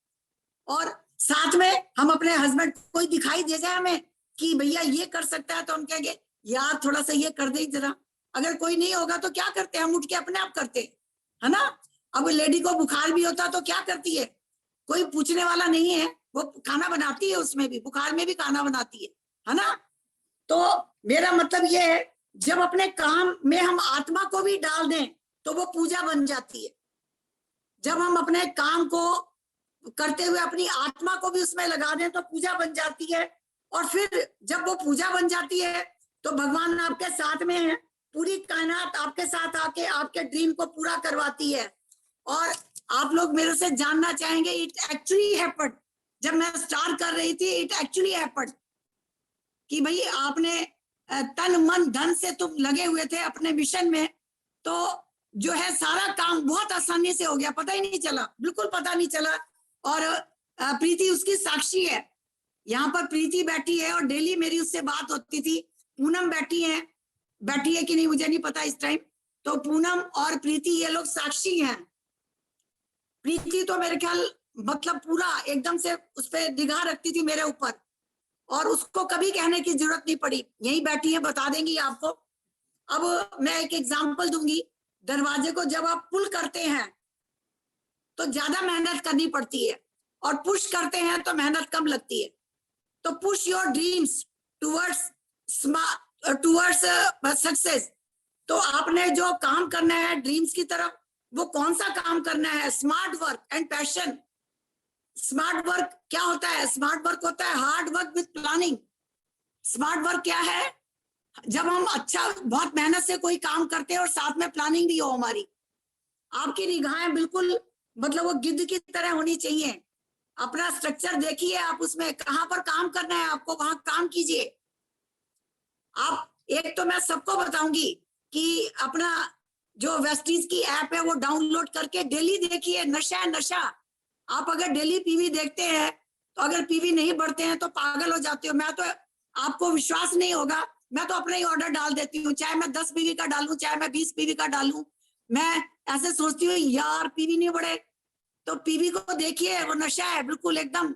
और साथ में हम अपने हस्बैंड, कोई दिखाई दे जाए हमें कि भैया ये कर सकता है, तो हम कहेंगे यार थोड़ा सा ये कर दे जरा। अगर कोई नहीं होगा तो क्या करते हैं, हम उठ के अपने आप करते है ना। अब लेडी को बुखार भी होता तो क्या करती है, कोई पूछने वाला नहीं है, वो खाना बनाती है, उसमें भी बुखार में भी खाना बनाती है ना। तो मेरा मतलब ये है, जब अपने काम में हम आत्मा को भी डाल दें तो वो पूजा बन जाती है। जब हम अपने काम को करते हुए अपनी आत्मा को भी उसमें लगा दें तो पूजा बन जाती है। और फिर जब वो पूजा बन जाती है तो भगवान आपके साथ में है, पूरी कायनात आपके साथ आके आपके ड्रीम को पूरा करवाती है। और आप लोग मेरे से जानना चाहेंगे, इट एक्चुअली हैपेंड। जब मैं स्टार्ट कर रही थी, इट एक्चुअली हैपेंड कि भाई आपने तन मन धन से तुम लगे हुए थे अपने मिशन में, तो जो है सारा काम बहुत आसानी से हो गया, पता ही नहीं चला, बिल्कुल पता नहीं चला। और प्रीति उसकी साक्षी है। यहाँ पर प्रीति बैठी है और डेली मेरी उससे बात होती थी। पूनम बैठी है कि नहीं मुझे नहीं पता इस टाइम। तो पूनम और प्रीति ये लोग साक्षी हैं। प्रीति तो मेरे ख्याल मतलब पूरा एकदम से उस पर निगाह रखती थी मेरे ऊपर, और उसको कभी कहने की जरूरत नहीं पड़ी, यही बैठी है, बता देंगी आपको। अब मैं एक एग्जांपल दूंगी। दरवाजे को जब आप पुल करते हैं तो ज्यादा मेहनत करनी पड़ती है, और पुश करते हैं तो मेहनत कम लगती है। तो push your dreams towards success. तो आपने जो काम करना है ड्रीम्स की तरफ, वो कौन सा काम करना है। Smart work and passion. Smart work क्या होता है? स्मार्ट वर्क होता है hard work with planning. Smart work क्या है? जब हम अच्छा बहुत मेहनत से कोई काम करते हैं और साथ में प्लानिंग भी हो हमारी। आपकी निगाहें बिल्कुल मतलब वो गिद्ध की तरह होनी चाहिए। अपना स्ट्रक्चर देखिए, आप उसमें कहाँ पर काम करना है आपको, वहां काम कीजिए। आप एक तो मैं सबको बताऊंगी कि अपना जो वेस्टीज की ऐप है वो डाउनलोड करके डेली देखिए। नशा है नशा। आप अगर डेली पीवी देखते हैं तो अगर पीवी नहीं बढ़ते हैं तो पागल हो जाते हो। मैं तो, आपको विश्वास नहीं होगा, मैं तो अपना ही ऑर्डर डाल देती हूँ, चाहे मैं 10 पीवी का डालूं चाहे मैं 20 पीवी का डालूं। मैं ऐसे सोचती हूँ यार पीवी नहीं बढ़े, तो पीवी को देखिए, वो नशा है बिल्कुल एकदम।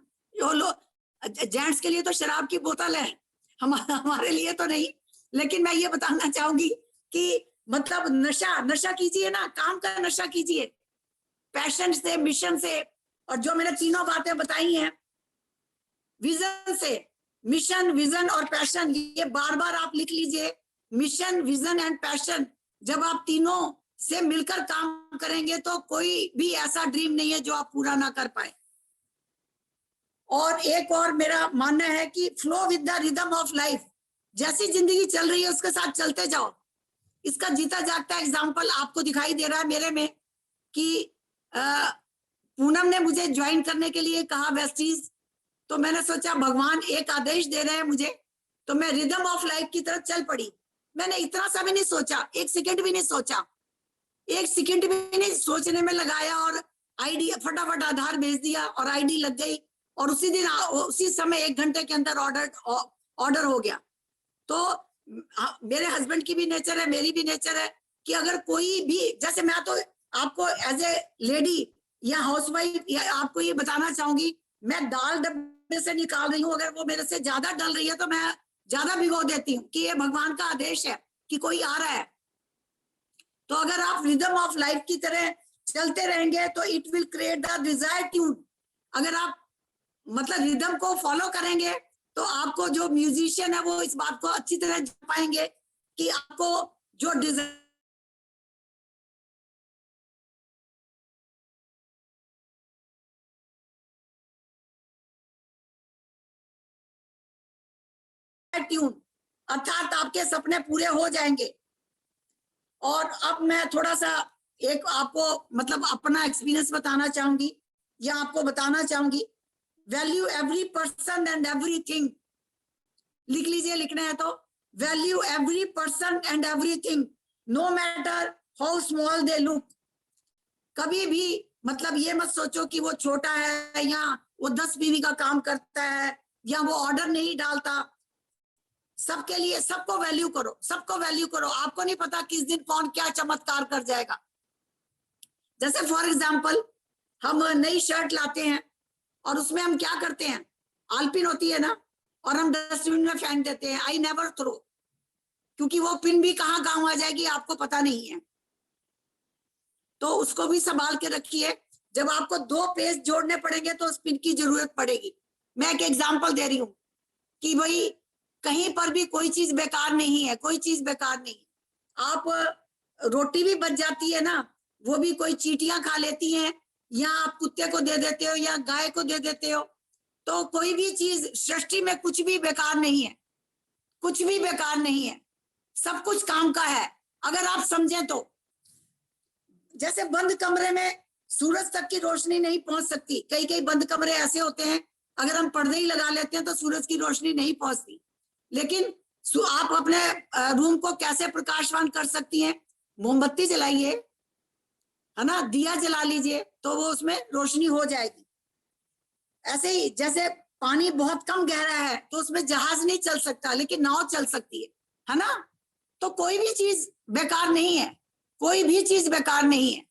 जेंट्स के लिए तो शराब की बोतल है, हमारे लिए तो नहीं। लेकिन मैं ये बताना चाहूंगी कि मतलब नशा कीजिए ना, काम का नशा कीजिए, पैशन से, मिशन से। और जो मैंने तीनों बातें बताई हैं, विजन से, मिशन, विजन और पैशन, ये बार बार आप लिख लीजिए। मिशन, विजन एंड पैशन, जब आप तीनों से मिलकर काम करेंगे तो कोई भी ऐसा ड्रीम नहीं है जो आप पूरा ना कर पाए। और एक और मेरा मानना है कि flow with the rhythm of life. जैसी जिंदगी चल रही है उसके साथ चलते जाओ। इसका जीता जागता एग्जाम्पल आपको दिखाई दे रहा है मेरे में कि पूनम ने मुझे ज्वाइन करने के लिए कहा वेस्टीज, तो मैंने सोचा भगवान एक आदेश दे रहे हैं मुझे, तो मैं रिदम ऑफ लाइफ की तरफ चल पड़ी। मैंने इतना सा भी नहीं सोचा, एक सेकंड भी नहीं सोचा, एक सेकंड भी नहीं सोचने में लगाया और आईडी फटाफट आधार भेज दिया और आईडी लग गई और उसी दिन उसी समय 1 घंटे के अंदर ऑर्डर हो गया। तो मेरे हस्बैंड की भी नेचर है, मेरी भी नेचर है कि अगर कोई भी, जैसे मैं तो आपको एज ए लेडी या हाउसवाइफ आपको ये बताना चाहूंगी, मैं दाल डब्बे से निकाल रही हूँ, अगर वो मेरे से ज्यादा डल रही है तो मैं ज्यादा भिगो देती हूँ कि ये भगवान का आदेश है कि कोई आ रहा है। तो अगर आप रिदम ऑफ लाइफ की तरह चलते रहेंगे तो it will create the desire tune. अगर आप मतलब रिदम को फॉलो करेंगे तो आपको जो म्यूजिशियन है वो इस बात को अच्छी तरह जान पाएंगे कि आपको जो डिजायर ट्यून, अर्थात आपके सपने पूरे हो जाएंगे। और अब मैं थोड़ा सा एक आपको मतलब अपना एक्सपीरियंस बताना चाहूंगी या आपको बताना चाहूंगी। Value every person and everything, लिख लीजिए, लिखना है तो। Value every person and everything no matter how small they look. कभी भी मतलब ये मत सोचो कि वो छोटा है या वो 10 बीवी का काम करता है या वो ऑर्डर नहीं डालता। सबके लिए सबको वैल्यू करो, सबको वैल्यू करो। आपको नहीं पता किस दिन कौन क्या चमत्कार कर जाएगा। जैसे फॉर एग्जाम्पल हम नई शर्ट लाते हैं और उसमें हम क्या करते हैं, आलपिन होती है ना, और हम डस्टबिन में फेंक देते हैं। आई नेवर थ्रो, क्योंकि वो पिन भी कहाँ काम आ जाएगी आपको पता नहीं है। तो उसको भी संभाल के रखिए। जब आपको 2 पेज जोड़ने पड़ेंगे तो उस पिन की जरूरत पड़ेगी। मैं एक एग्जाम्पल दे रही हूँ कि भाई कहीं पर भी कोई चीज बेकार नहीं है, कोई चीज बेकार नहीं। आप रोटी भी बच जाती है ना, वो भी कोई चींटियां खा लेती हैं या आप कुत्ते को दे देते हो या गाय को दे देते हो। तो कोई भी चीज सृष्टि में कुछ भी बेकार नहीं है, कुछ भी बेकार नहीं है, सब कुछ काम का है अगर आप समझें तो। जैसे बंद कमरे में सूरज तक की रोशनी नहीं पहुंच सकती, कई कई बंद कमरे ऐसे होते हैं अगर हम पर्दे ही लगा लेते हैं तो सूरज की रोशनी नहीं पहुंचती। लेकिन आप अपने रूम को कैसे प्रकाशवान कर सकती हैं, मोमबत्ती जलाइए, है ना, दिया जला लीजिए तो वो उसमें रोशनी हो जाएगी। ऐसे ही जैसे पानी बहुत कम गहरा है तो उसमें जहाज नहीं चल सकता लेकिन नाव चल सकती है ना। तो कोई भी चीज बेकार नहीं है, कोई भी चीज बेकार नहीं है।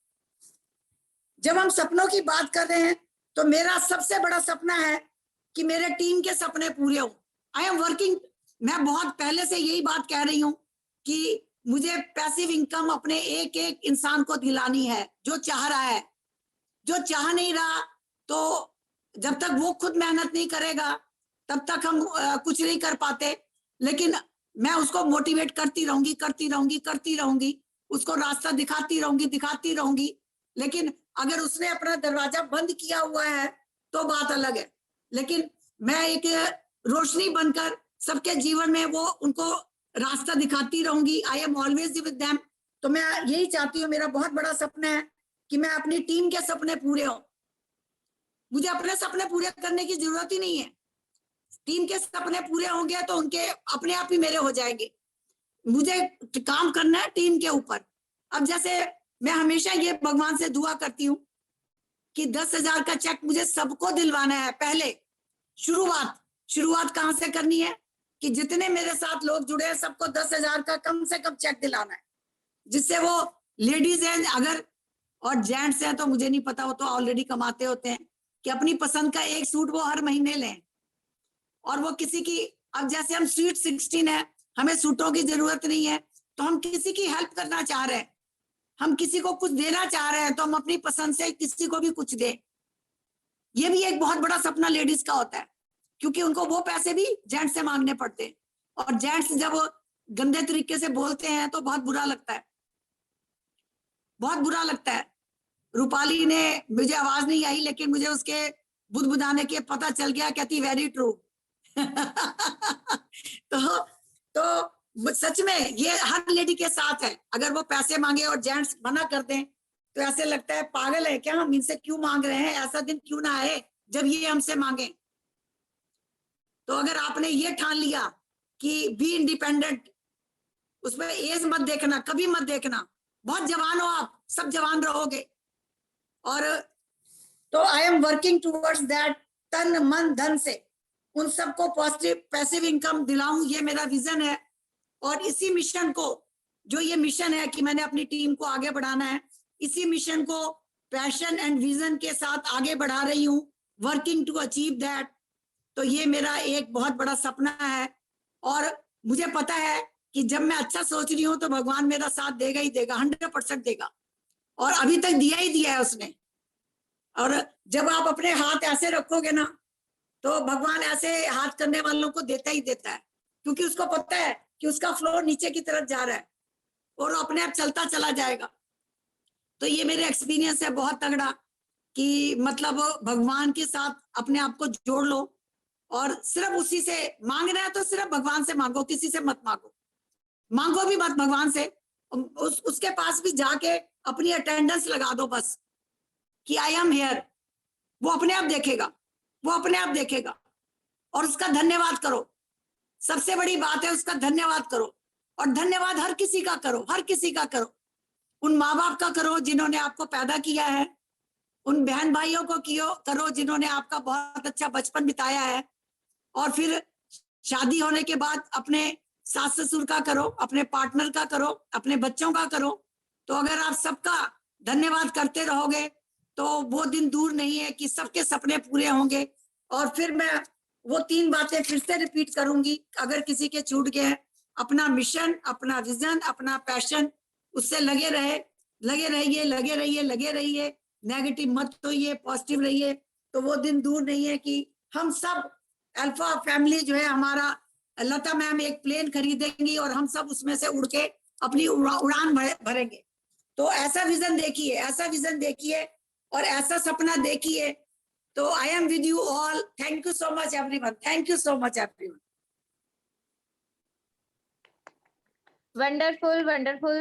जब हम सपनों की बात कर रहे हैं तो मेरा सबसे बड़ा सपना है कि मेरे टीम के सपने पूरे हो। आई एम वर्किंग, मैं बहुत पहले से यही बात कह रही हूँ कि मुझे पैसिव इनकम अपने एक एक इंसान को दिलानी है जो चाह रहा है। जो चाह नहीं रहा तो जब तक वो खुद मेहनत नहीं करेगा तब तक हम कुछ नहीं कर पाते। लेकिन मैं उसको मोटिवेट करती रहूंगी, करती रहूंगी, करती रहूंगी, उसको रास्ता दिखाती रहूंगी लेकिन अगर उसने अपना दरवाजा बंद किया हुआ है तो बात अलग है। लेकिन मैं एक रोशनी बनकर सबके जीवन में वो उनको रास्ता दिखाती रहूंगी। I am always with them. तो मैं यही चाहती हूँ, मेरा बहुत बड़ा सपना है कि मैं अपनी टीम के सपने पूरे हो। मुझे अपने सपने पूरे करने की जरूरत ही नहीं है। टीम के सपने पूरे होंगे तो उनके अपने आप ही मेरे हो जाएंगे। मुझे काम करना है टीम के ऊपर। अब जैसे मैं हमेशा ये भगवान से दुआ करती हूँ कि 10,000 का चेक मुझे सबको दिलवाना है। पहले शुरुआत कहाँ से करनी है कि जितने मेरे साथ लोग जुड़े हैं सबको 10,000 का कम से कम चेक दिलाना है, जिससे वो लेडीज हैं अगर और जेंट्स हैं तो मुझे नहीं पता, वो तो ऑलरेडी कमाते होते हैं, कि अपनी पसंद का एक सूट वो हर महीने लें। और वो किसी की, अब जैसे हम स्वीट 16 है, हमें सूटों की जरूरत नहीं है, तो हम किसी की हेल्प करना चाह रहे हैं, हम किसी को कुछ देना चाह रहे हैं, तो हम अपनी पसंद से किसी को भी कुछ दें। ये भी एक बहुत बड़ा सपना लेडीज का होता है, क्योंकि उनको वो पैसे भी जेंट्स से मांगने पड़ते हैं, और जेंट्स जब गंदे तरीके से बोलते हैं तो बहुत बुरा लगता है, बहुत बुरा लगता है। रूपाली ने, मुझे आवाज नहीं आई लेकिन मुझे उसके बुदबुदाने के पता चल गया, कहती वेरी ट्रू। तो सच में ये हर लेडी के साथ है। अगर वो पैसे मांगे और जेंट्स मना कर दें तो ऐसे लगता है पागल है क्या, हम इनसे क्यों मांग रहे हैं, ऐसा दिन क्यों ना आए जब ये हमसे मांगे। तो अगर आपने ये ठान लिया कि बी इंडिपेंडेंट, उसमें एज मत देखना, कभी मत देखना, बहुत जवान हो आप, सब जवान रहोगे। और तो I am working towards that, तन मन धन से उन सबको पॉजिटिव पैसिव इनकम दिलाऊं, ये मेरा विजन है। और इसी मिशन को, जो ये मिशन है कि मैंने अपनी टीम को आगे बढ़ाना है, इसी मिशन को पैशन एंड विजन के साथ आगे बढ़ा रही हूँ, वर्किंग टू अचीव दैट। तो ये मेरा एक बहुत बड़ा सपना है, और मुझे पता है कि जब मैं अच्छा सोच रही हूँ तो भगवान मेरा साथ देगा ही देगा, 100% देगा, और अभी तक दिया ही दिया है उसने। और जब आप अपने हाथ ऐसे रखोगे ना, तो भगवान ऐसे हाथ करने वालों को देता ही देता है, क्योंकि उसको पता है कि उसका फ्लो नीचे की तरफ जा रहा है और अपने आप चलता चला जाएगा। तो ये मेरे एक्सपीरियंस है बहुत तगड़ा, कि मतलब भगवान के साथ अपने आप को जोड़ लो, और सिर्फ उसी से मांगना है तो सिर्फ भगवान से मांगो, किसी से मत मांगो, मांगो भी मत भगवान से। उसके पास भी जाके अपनी अटेंडेंस लगा दो बस, कि आई एम हियर। वो अपने आप देखेगा, वो अपने आप देखेगा, और उसका धन्यवाद करो। सबसे बड़ी बात है, उसका धन्यवाद करो, और धन्यवाद हर किसी का करो, हर किसी का करो। उन माँ बाप का करो जिन्होंने आपको पैदा किया है, उन बहन भाइयों को करो जिन्होंने आपका बहुत अच्छा बचपन बिताया है, और फिर शादी होने के बाद अपने सास ससुर का करो, अपने पार्टनर का करो, अपने बच्चों का करो। तो अगर आप सबका धन्यवाद करते रहोगे तो वो दिन दूर नहीं है कि सबके सपने पूरे होंगे। और फिर मैं वो 3 बातें फिर से रिपीट करूंगी, अगर किसी के छूट गए, अपना मिशन, अपना विजन, अपना पैशन, उससे लगे रहिए, लगे रहिए, नेगेटिव मत होइए, पॉजिटिव रहिए। तो वो दिन दूर नहीं है कि हम सब अल्फा फैमिली जो है हमारा, लता मैम एक प्लेन खरीदेंगी और हम सब उसमें से उड़ के अपनी उड़ान भरेंगे। तो ऐसा विजन देखिए, ऐसा विजन देखिए और ऐसा सपना देखिए। तो I am with you all. Thank you so much everyone, thank you so much everyone. Wonderful, wonderful.